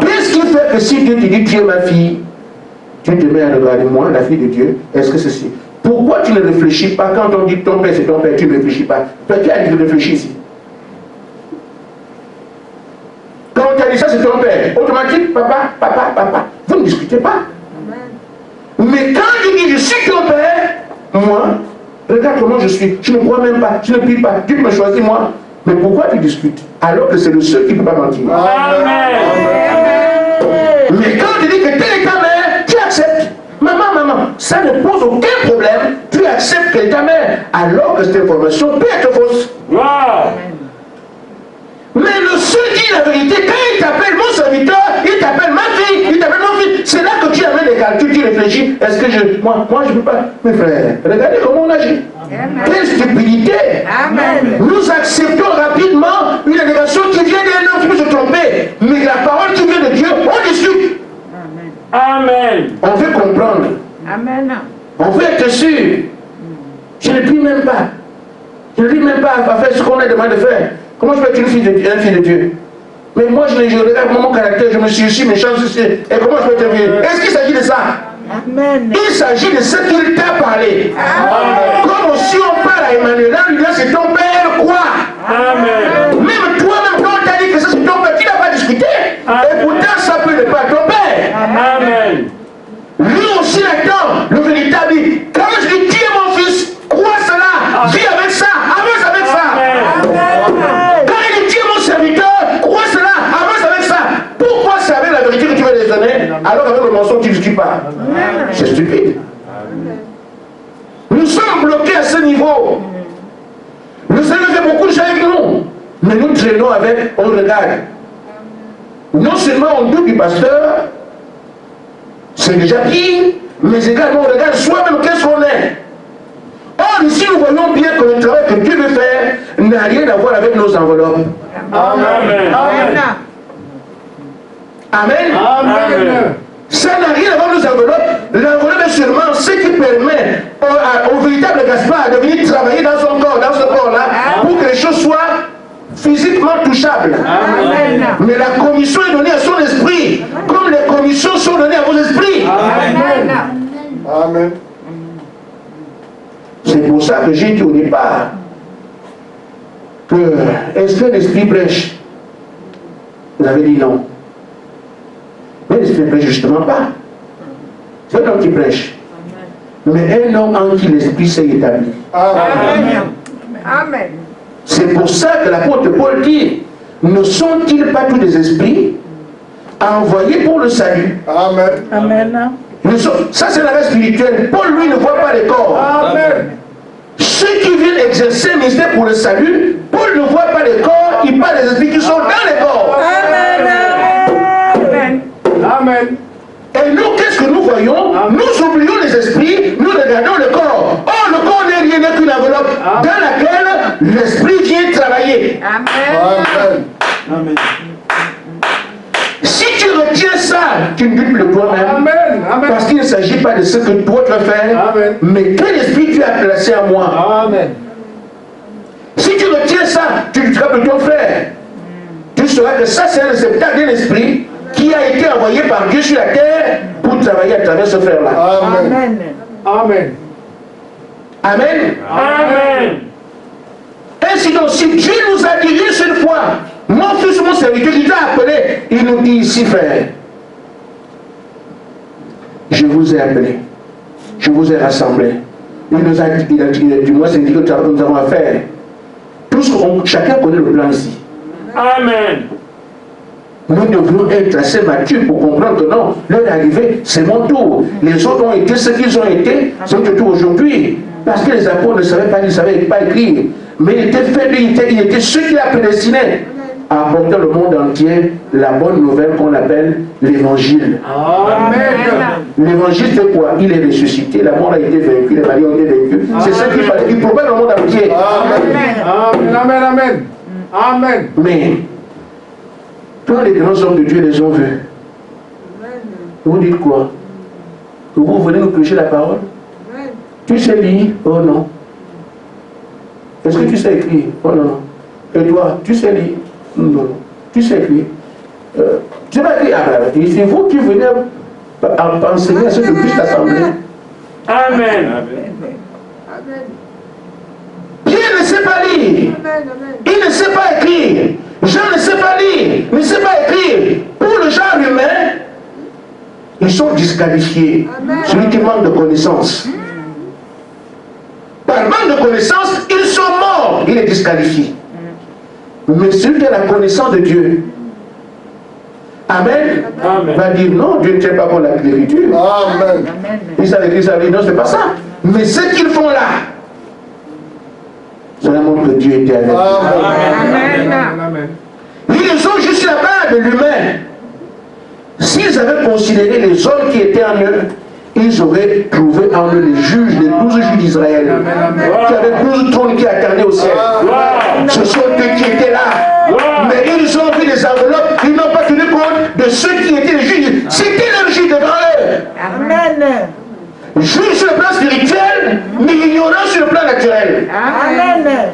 Qu'est-ce qui fait que si Dieu te dit tu es ma fille, tu te mets à regarder moi, la fille de Dieu, est-ce que c'est si? Pourquoi tu ne réfléchis pas quand on dit que ton père c'est ton père, tu ne réfléchis pas? Toi tu as dit de réfléchir ici. Quand on t'a dit ça c'est ton père, automatique, papa, papa, papa. Vous ne discutez pas. Mais quand je dis je suis ton père, moi, regarde comment je suis. Je ne crois même pas, je ne prie pas. Dieu me choisit moi. Mais pourquoi tu discutes? Alors que c'est le seul qui ne peut pas mentir. Amen. Mais quand tu dis que telle est ta mère, tu acceptes. Maman, ça ne pose aucun problème. Tu acceptes qu'elle est ta mère. Alors que cette information peut être fausse. Wow. Mais le seul dit la vérité, quand il t'appelle mon serviteur, il t'appelle ma fille, il t'appelle mon fils. C'est là que tu amènes les calculs, tu réfléchis. Est-ce que moi je ne peux pas. Mes frères, regardez comment on agit. Quelle stupidité. Amen. Nous acceptons rapidement une allégation qui vient d'un homme qui peut se tromper. Mais la parole qui vient de Dieu, on discute. Amen. On veut comprendre. Amen. On veut être sûr. Je ne prie même pas. Je ne prie même pas à faire ce qu'on a demandé de faire. Comment je peux être une fille de Dieu, un fils de Dieu? Mais moi, je regarde mon caractère, je me suis aussi méchant, et comment je peux être fille? Est-ce qu'il s'agit de ça? Amen. Il s'agit de ce qu'il t'a parlé. Comme si on parle à Emmanuel, lui dit c'est ton père, quoi? Amen. Même toi-même, quand on t'a dit que ça c'est ton père, tu n'as pas discuté. Et pourtant, ça peut ne pas être ton père. Amen. Lui aussi attend le véritable. Quand je dis tu es mon fils, crois cela, vis avec ça, avance avec ça. Quand il dit tu es mon serviteur, crois cela, avance avec ça. Pourquoi c'est avec la vérité que tu veux les donner, alors avec le mensonge tu ne discutes pas? C'est stupide. Nous sommes bloqués à ce niveau. Le Seigneur fait beaucoup de choses avec nous, mais nous traînons avec, on regarde. Non seulement on doute du pasteur, c'est déjà pire, mais également on regarde soi-même qu'est-ce qu'on est. Or ici nous voyons bien que le travail que Dieu veut faire n'a rien à voir avec nos enveloppes. Amen. Amen. Amen. Ça n'a rien à voir avec nos enveloppes. L'enveloppe est seulement ce qui permet au véritable Gaspard de venir travailler dans son corps, dans ce corps-là, pour que les choses soient physiquement touchables. Amen. Mais la commission est donnée à son esprit, comme les commissions sont données à vos esprits. Amen. Amen. C'est pour ça que j'ai dit au départ que est-ce qu'un esprit prêche? Vous avez dit non. Mais l'esprit ne prêche justement pas. C'est un homme qui prêche. Mais un homme en qui l'esprit s'est établi. Amen. Amen. C'est pour ça que l'apôtre Paul dit, ne sont-ils pas tous des esprits envoyés pour le salut? Amen. Amen. Ça c'est la vie spirituelle. Paul lui ne voit pas les corps. Amen. Ceux qui viennent exercer le ministère pour le salut, Paul ne voit pas les corps, il parle des esprits qui sont dans les corps. Amen. Amen. Et nous, qu'est-ce que nous voyons? Nous oublions les esprits, nous regardons le corps. Or, le corps n'est rien qu'une enveloppe dans laquelle l'esprit vient travailler. Amen. Amen. Si tu retiens ça, tu ne doutes plus de toi-même. Amen. Amen. Parce qu'il ne s'agit pas de ce que toi tu vas faire, Amen. mais quel esprit tu as placé en moi. Amen. Si tu retiens ça, tu diras de ton frère. Tu sauras que ça, c'est un réceptacle d'un esprit qui a été envoyé par Dieu sur la terre pour travailler à travers ce frère-là. Amen. Amen. Amen. Amen. Ainsi donc, si Dieu nous a dit une seule fois, mon fils, mon serviteur, il t'a appelé, il nous dit ici, frère, je vous ai appelé, je vous ai rassemblé. Il nous a dit, du moins, c'est dit que nous avons à faire. Chacun connaît le plan ici. Amen. Nous devons être assez matures pour comprendre que non, l'heure est arrivée, c'est mon tour. Les autres ont été ce qu'ils ont été, c'est notre tour aujourd'hui. Parce que les apôtres ne savaient pas lire, ne savaient pas écrire. Mais il était fait, il était ceux qui a prédestiné à apporter le monde entier la bonne nouvelle qu'on appelle l'évangile. Amen. L'évangile c'est quoi? Il est ressuscité, la mort a été vaincue, les maladies ont été vaincues. C'est ça qu'il fallait. Il propose le monde entier. Amen. Amen. Amen. Amen. Mais quand les grands hommes de Dieu les ont vus, vous dites quoi? Vous venez nous prêcher la parole? Tu sais lire? Oh non. Est-ce que tu sais écrire? Oh non, non. Et toi, tu sais lire? Non, non. Tu sais écrire? Tu vas écrire? Ah, c'est vous qui venez enseigner à ceux de Christ l'Assemblée. Amen. Pierre ne sait pas lire. Il ne sait pas écrire. Jean ne sait pas lire. Ne sait pas écrire. Pour le genre humain, ils sont disqualifiés. Celui qui manque de connaissances. Par manque de connaissances, ils sont morts. Il est disqualifié. Mais celui qui a la connaissance de Dieu, Amen, Amen. va dire non, Dieu ne tient pas pour la l'écriture. Amen. Ils savent écrire, ça dit non, c'est pas ça. Mais ce qu'ils font là, cela montre que Dieu était avec eux. Amen. Ils ont juste la barre de l'humain. S'ils avaient considéré les hommes qui étaient en eux, ils auraient trouvé en eux les juges, les 12 juges d'Israël, qui avaient 12 trônes qui attendaient au ciel. Ce sont eux qui étaient là. Mais ils ont vu les enveloppes, ils n'ont pas tenu compte de ceux qui étaient les juges. C'était le juge devant eux. Amen. Juge sur le plan spirituel, mais ignorant sur le plan naturel. Amen.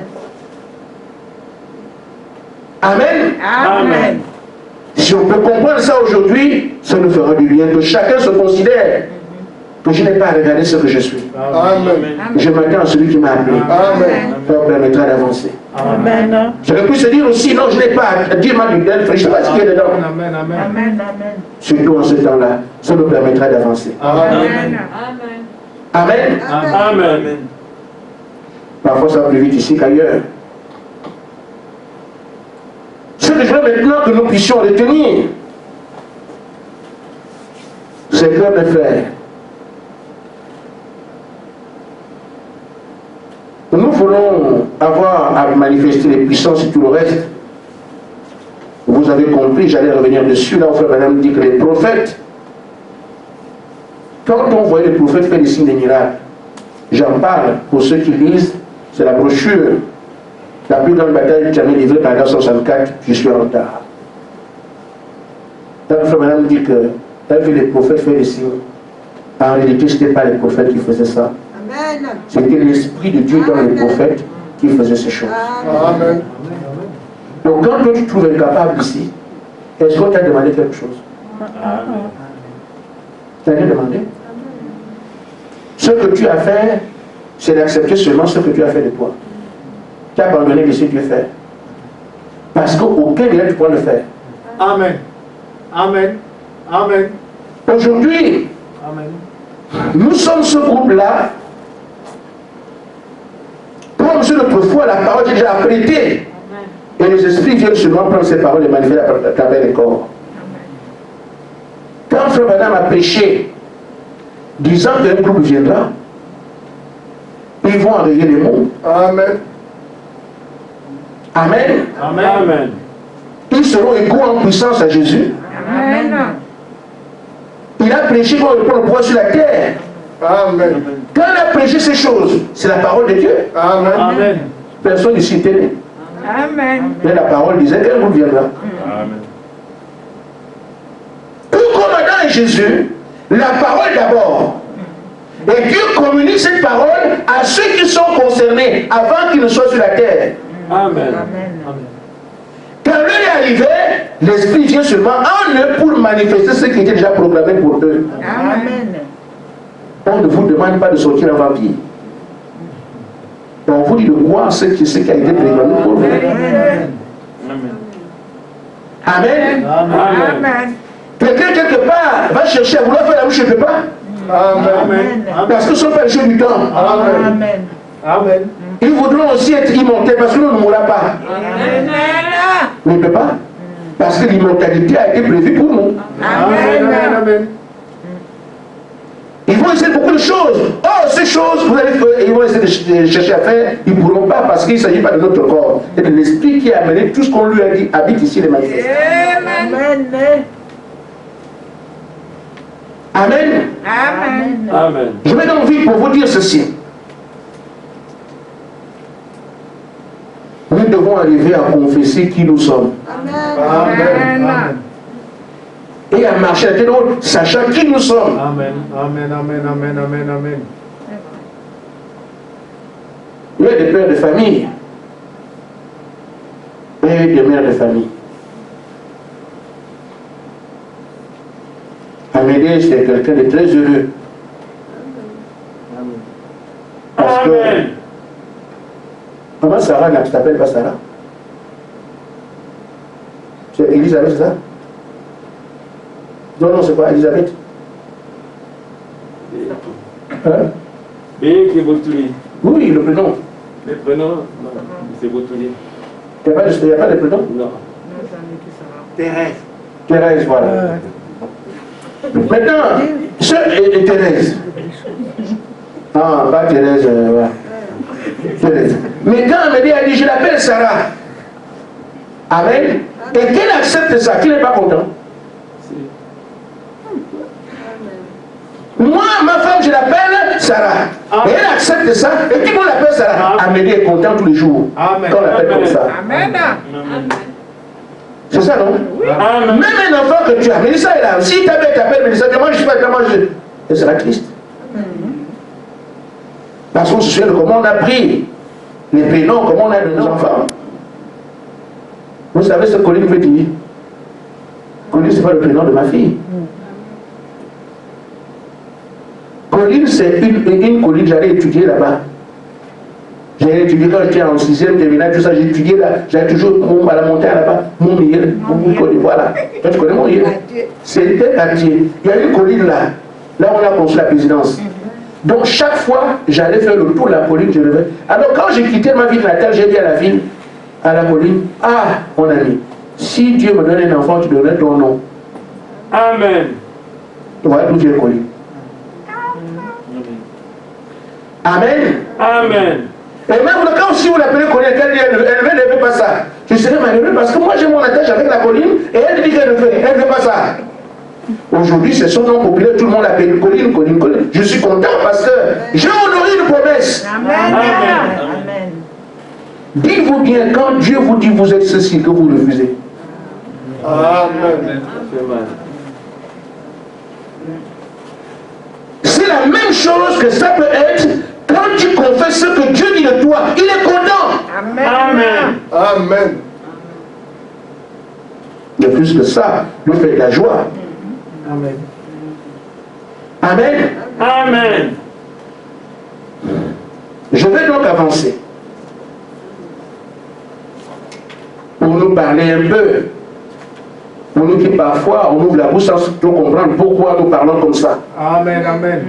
Amen. Amen. Si on peut comprendre ça aujourd'hui, ça nous fera du bien. Que chacun se considère que je n'ai pas à regarder ce que je suis. Amen. Je m'attends à celui qui m'a appelé. Amen. Ça me permettra d'avancer. Amen. J'aurais pu se dire aussi, non, je n'ai pas à dire mal du tel, je ne sais pas ce qu'il y a dedans. Amen. Amen. Amen. Surtout en ce temps-là, ça nous permettra d'avancer. Amen. Amen. Amen. Amen. Parfois ça va plus vite ici qu'ailleurs. Ce que je veux maintenant que nous puissions retenir, c'est que mes frères, nous voulons avoir à manifester les puissances et tout le reste. Vous avez compris, j'allais revenir dessus, là où frère madame dit que les prophètes, quand on voyait les prophètes faire des signes des miracles, j'en parle pour ceux qui lisent, c'est la brochure. La plus grande bataille que j'avais livrée par 1964, je suis en retard. Donc, frère madame dit que elle vu les prophètes faire des signes. En réalité, ce n'était pas les prophètes qui faisaient ça. C'était l'Esprit de Dieu dans les prophètes qui faisait ces choses. Amen. Donc, quand toi tu te trouves incapable ici, est-ce qu'on t'a demandé quelque chose? T'as rien demandé? Ce que tu as fait, c'est d'accepter seulement ce que tu as fait de toi. Tu as abandonné de ce que Dieu fait. Parce qu'aucun de tu pourras le faire. Amen. Amen. Amen. Aujourd'hui, Amen. nous sommes ce groupe-là. Comme sur notre foi, la parole est déjà apprêtée. Et les esprits viennent seulement prendre ces paroles et manifester à travers les corps. Quand frère madame a prêché, disant qu'un groupe viendra, ils vont enrayer les mots. Amen. Amen. Amen. Ils seront égaux en puissance à Jésus. Amen. Il a prêché pour le pouvoir sur la terre. Amen. Quand il a prêché ces choses, c'est la parole de Dieu. Amen. Amen. Personne ici n'était né. Amen. Mais la parole disait qu'un groupe viendra. Amen. Tout comme Adam et Jésus, la parole d'abord. Et Dieu communique cette parole à ceux qui sont concernés avant qu'ils ne soient sur la terre. Amen. Quand l'heure est arrivée, l'Esprit vient seulement en eux pour manifester ce qui était déjà programmé pour eux. Amen. On ne vous demande pas de sortir en vampire. On vous dit de croire ce qui a été programmé pour vous. Amen. Amen. Quelqu'un quelque part va chercher à vouloir faire la bouche, je ne peux pas. Amen. Parce que ce n'est pas le jeu du temps. Amen. Amen. Amen. Ils voudront aussi être immortels parce que nous ne mourrons pas. Amen. Mais il ne peut pas. Parce que l'immortalité a été prévue pour nous. Amen. Amen. Amen. Ils vont essayer beaucoup de choses. Oh, ces choses, ils vont essayer de chercher à faire. Ils ne pourront pas parce qu'il ne s'agit pas de notre corps. C'est de l'esprit qui a amené tout ce qu'on lui a dit habite ici les manifestes. Amen. Amen. Amen. Amen. Je vais donc vite pour vous dire ceci. Nous devons arriver à confesser qui nous sommes. Amen. Amen. Et à marcher à tête haute, sachant qui nous sommes. Amen. Amen. Amen. Amen. Amen. Amen. Il y a des pères de famille et des mères de famille. Amélie, c'est quelqu'un de très heureux. Parce que, Amen. maman Sarah, là, tu t'appelles pas Sarah? C'est Elisabeth, c'est ça? Non, non, c'est pas Elisabeth. Hein? B qui est Botuli. Oui, le prénom. Le prénom, non, c'est Botuli. Il n'y a pas de prénom? Non. Thérèse. Thérèse, voilà. Maintenant, ce est Thérèse. Ah, pas Thérèse, voilà. Thérèse. Mais quand Amélie a dit, je l'appelle Sarah. Amen. Et qu'elle accepte ça, qui n'est pas content? Moi, ma femme, je l'appelle Sarah. Et elle accepte ça. Et tout le monde l'appelle Sarah. Amélie est content tous les jours. Amen. Quand on l'appelle comme ça. Amen. C'est ça, non? Amen. Même un enfant que tu as, Mélissa est là. Si ta mère t'appelle Mélissa, moi je suis pas, moi je. Elle sera triste. Parce qu'on se souvient de comment on a pris les prénoms, comment on a de nos enfants. Vous savez ce que Colline veut dire? Colline, c'est pas le prénom de ma fille. Colline, c'est une Colline, j'allais étudier là-bas. J'ai étudié quand j'étais en 6e terminale, tout ça, j'ai étudié là, j'avais toujours à la montagne là-bas, mon Miel, voilà. Toi, tu connais mon Miel? C'était quartier. Il y a une colline là, là on a construit la présidence. Donc chaque fois, j'allais faire le tour de la colline, je revenais. Alors quand j'ai quitté ma ville natale, j'ai dit à la ville, à la colline, ah, mon ami, si Dieu me donne un enfant, tu donnerais ton nom. Amen. Voilà d'où vient colline. Amen. Amen. Et même quand si vous l'appelez colline, elle ne fait pas ça. Je serais malheureux parce que moi j'ai mon attache avec la colline et elle dit qu'elle ne fait pas ça. Aujourd'hui, c'est son nom populaire, tout le monde l'appelle colline, colline, colline. Je suis content parce que j'ai honoré une promesse. Amen. Amen. Dites-vous bien, quand Dieu vous dit vous êtes ceci, que vous refusez. Amen. C'est la même chose que ça peut être quand tu confesses ce que Dieu dit de toi. Il est content. Amen. Amen. Mais plus que ça, lui fait de la joie. Amen. Amen. Amen. Je vais donc avancer. Pour nous parler un peu. Pour nous qui parfois on ouvre la bouche sans comprendre pourquoi nous parlons comme ça. Amen. Amen.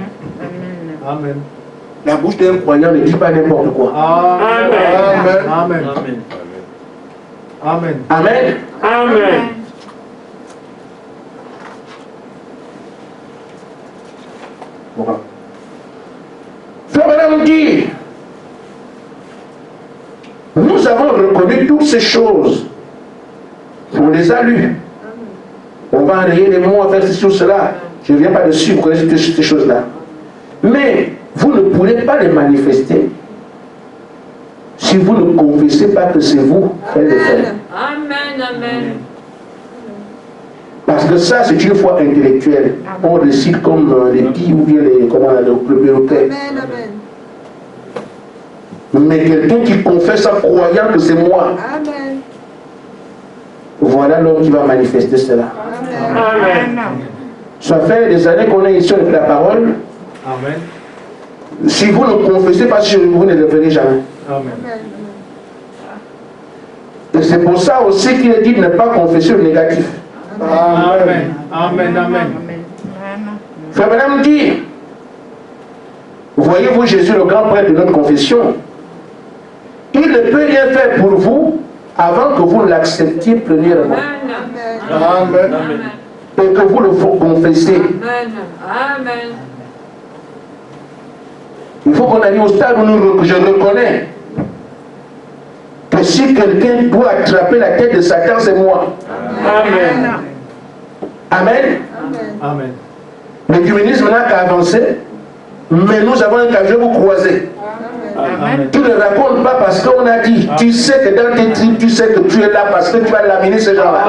Amen. La bouche d'un croyant ne dit pas n'importe quoi. Amen. Amen. Amen. Amen. Amen. Voilà. Frère Madame dit, nous avons reconnu toutes ces choses. On les a lues. On va enrayer les mots, faire ceci ou cela. Je ne viens pas dessus, vous connaissez toutes ces choses-là. Mais vous ne pourrez pas les manifester si vous ne confessez pas que c'est vous qui les faites. Amen. Amen. Parce que ça, c'est une foi intellectuelle. On récite comme les petits ou bien les, comment, le bureaucret. Mais quelqu'un qui confesse en croyant que c'est moi, Amen. voilà l'homme qui va manifester cela. Amen. Ça fait des années qu'on est ici avec la parole. Amen. Si vous ne confessez pas sur vous, ne le verrez jamais. Amen. Et c'est pour ça aussi qu'il est dit de ne pas confesser le négatif. Amen. Amen. Amen. Frère Madame dit, voyez-vous Jésus, le grand prêtre de notre confession, il ne peut rien faire pour vous avant que vous l'acceptiez premièrement. Amen. Et que vous le confessez. Amen. Il faut qu'on arrive au stade où je reconnais que si quelqu'un doit attraper la tête de Satan, c'est moi. Amen. Amen. Amen. L'écuménisme n'a qu'à avancer, mais nous avons un cas, je vais vous croiser. Amen. Tu ne racontes pas parce qu'on a dit, tu sais que dans tes tripes, tu sais que tu es là parce que tu vas laminer ces gens-là.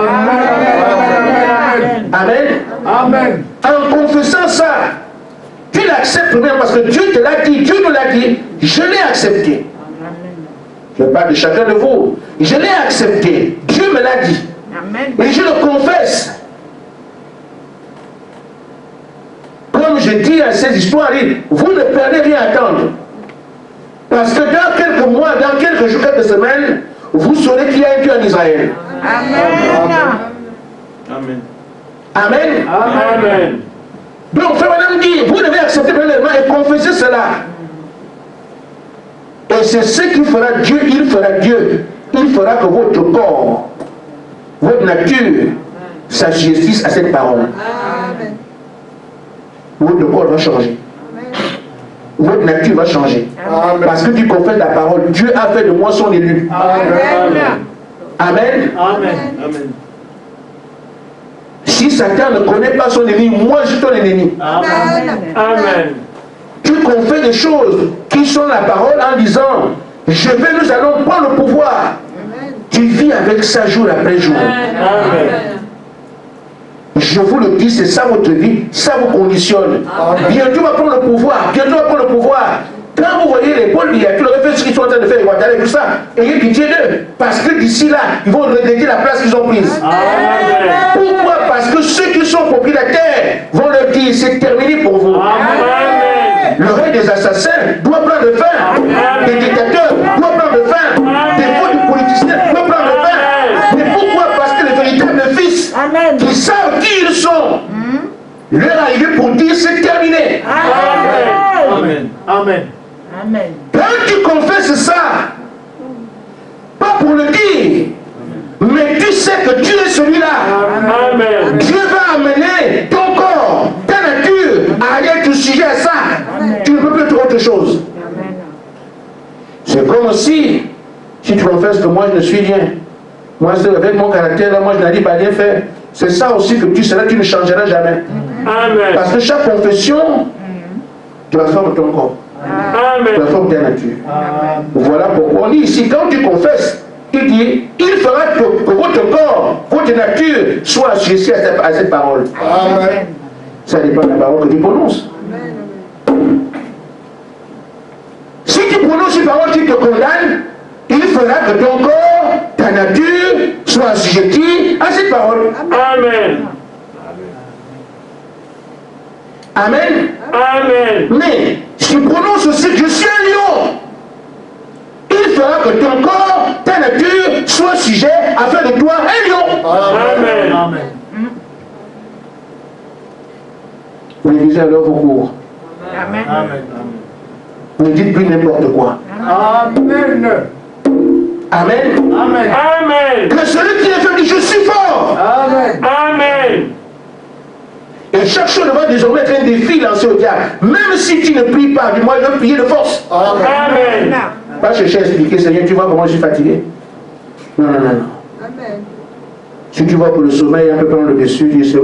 Amen. Amen. En confessant ça, tu l'acceptes bien parce que Dieu te l'a dit, Dieu nous l'a dit, je l'ai accepté. Je parle de chacun de vous. Je l'ai accepté, Dieu me l'a dit. Et je le confesse. Comme je dis à ces histoires, vous ne perdez rien à attendre. Parce que dans quelques mois, dans quelques jours, quelques semaines, vous saurez qu'il y a un Dieu en Israël. Amen. Amen. Amen. Donc, frère Madame dit, vous devez accepter pleinement et confesser cela. Et c'est ce qu'il fera Dieu, il fera Dieu. Il fera que votre corps, votre nature, s'assujettisse à cette parole. Votre corps va changer. Votre nature va changer. Amen. Parce que tu confesses la parole. Dieu a fait de moi son élu. Amen. Amen. Amen. Amen. Si Satan ne connaît pas son ennemi, moi je suis ton ennemi. Amen. Amen. Tu confesses des choses qui sont la parole en disant, nous allons prendre le pouvoir. Tu vis avec ça jour après jour. Amen. Je vous le dis, c'est ça votre vie, ça vous conditionne. Bientôt on va prendre le pouvoir, bientôt on va prendre le pouvoir. Quand vous voyez les Paul Biya, tu leur fait ce qu'ils sont en train de faire, les Ouattara et tout ça, ayez pitié d'eux. Parce que d'ici là, ils vont regretter la place qu'ils ont prise. Amen. Pourquoi? Parce que ceux qui sont propriétaires vont leur dire, c'est terminé pour vous. Amen. Le règne des assassins doit prendre fin. Des dictateurs doivent prendre fin. Des faux politiciens doivent prendre fin. Mais pourquoi? Parce que les véritables fils qui savent qui ils sont, leur arrivée pour dire c'est terminé. Amen. Amen. Quand tu confesses ça, pas pour le dire, mais tu sais que Dieu est celui-là. Amen. Dieu va amener ton corps, ta nature, à aller te sujet à ça. Tu ne peux plus faire autre chose. C'est comme si tu confesses que moi je ne suis rien. Moi, avec mon caractère, là, moi je n'arrive à rien faire. C'est ça aussi que tu seras, tu ne changeras jamais. Amen. Parce que chaque confession transforme ton corps, Amen. transforme ta nature. Voilà pourquoi on dit ici, quand tu confesses, il dit, il fera que votre corps, votre nature soit associée à cette parole. Amen. Ça dépend de la parole que tu prononces. Si tu prononces une parole qui te condamne, il fera que ton corps, ta nature, soit assujettie à cette parole. Amen. Amen. Amen. Mais si tu prononces aussi que je suis un lion, il fera que ton corps, ta nature, soit sujet à faire de toi un lion. Amen. Amen. Vous lisez alors vos cours. Amen. Vous ne dites plus n'importe quoi. Amen. Amen. Amen. Amen. Que celui qui est faible dit je suis fort. Amen. Amen. Et chaque chose va désormais être un défi lancé au diable. Même si tu ne pries pas, du moins je vais prier de force. Amen. Pas chercher à expliquer, Seigneur, tu vois comment je suis fatigué. Non, non, non, non. Amen. Si tu vois que le sommeil est un peu prendre le dessus, tu sais,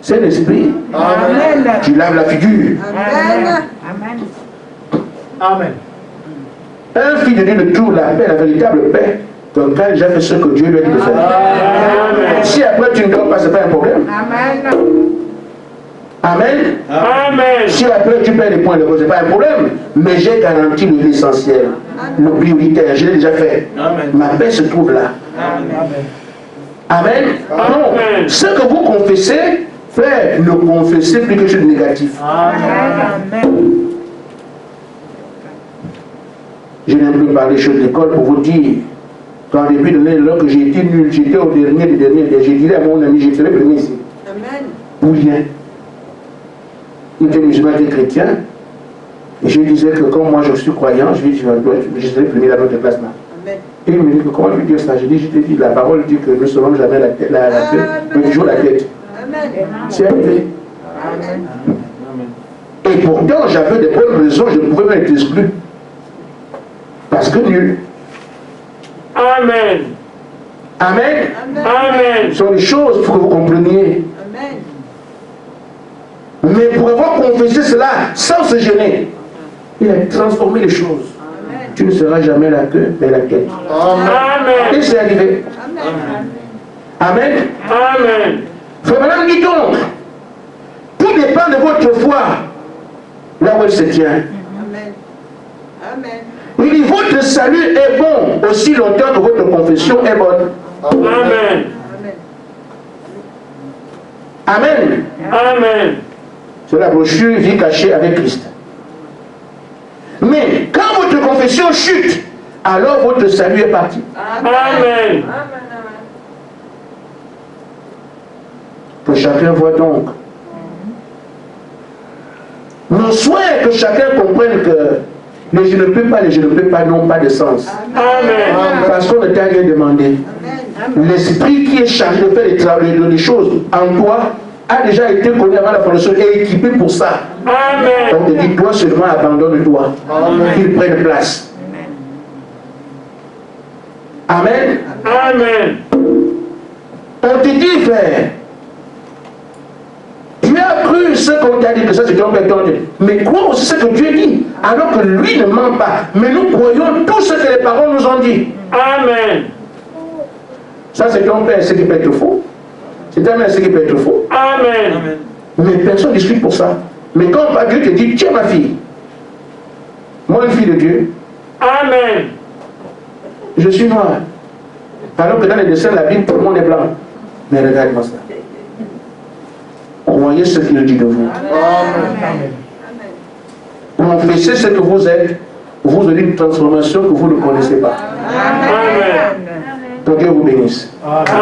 c'est l'esprit. Amen. Tu laves la figure. Amen. Amen. Un fils de Dieu ne trouve la paix, la véritable paix, donc quand il a fait ce que Dieu lui a dit de faire. Amen. Si après tu ne dors pas, ce n'est pas un problème. Amen. Amen. Amen. Si après tu perds les points de cause, ce n'est pas un problème. Mais j'ai garanti l'essentiel, le prioritaire, je l'ai déjà fait. Amen. Ma paix se trouve là. Amen. Donc, ce que vous confessez, frère, ne confessez plus que chose de négatif. Amen. Je n'aime plus parler choses de l'école pour vous dire qu'en début de l'année, lorsque j'ai été nul, j'étais au dernier des derniers, je dirais à mon ami, j'étais le premier ici. Amen. Pour rien. Il était musulman, il était chrétien. Et je disais que comme moi je suis croyant, je lui dis, je serai premier dans notre classe là. Et il me dit que comment lui dire ça? Je dis, la parole dit que nous ne serons jamais la tête, mais toujours la tête. C'est arrivé. Et pourtant, j'avais des bonnes raisons, je pouvais même être exclu. Parce que nul. Amen. Amen. Amen. Ce sont des choses qu'il faut que vous compreniez. Mais pour avoir confessé cela sans se gêner, il a transformé les choses. Tu ne seras jamais la queue, mais la tête. Amen. Et c'est arrivé. Amen. Amen. Frère Madame dit donc, tout dépend de votre foi, là où elle se tient. Il dit, votre salut est bon aussi longtemps que votre confession est bonne. Amen. Amen. Amen. C'est la brochure Vie cachée avec Christ. Mais quand votre confession chute, alors votre salut est parti. Amen. Que chacun voit donc. Mon souhait est que chacun comprenne que les je ne peux pas, les je ne peux pas n'ont pas de sens. Amen. Parce qu'on ne t'a rien demandé. L'esprit qui est chargé de faire les choses en toi a déjà été connu avant la fondation et équipé pour ça. Amen. On te dit, toi seulement abandonne-toi. Qu'il prenne place. Amen. Amen. On te dit, frère, tu as cru ce qu'on t'a dit, que ça c'est ton père. Mais crois aussi ce que Dieu dit, alors que lui ne ment pas. Mais nous croyons tout ce que les paroles nous ont dit. Amen. Ça c'est ton père, ce qui peut être faux. C'est ta mère, ce qui peut être faux. Amen. Mais personne ne discute pour ça. Mais quand Dieu te dit, tiens ma fille, moi une fille de Dieu, Amen. je suis noir. Alors que dans les dessins de la Bible, tout le monde est blanc. Mais regarde-moi ça. Croyez ce qu'il dit de vous. Confessez ce que vous êtes. Vous aurez une transformation que vous ne connaissez pas. Amen. Que Dieu vous bénisse. Amen.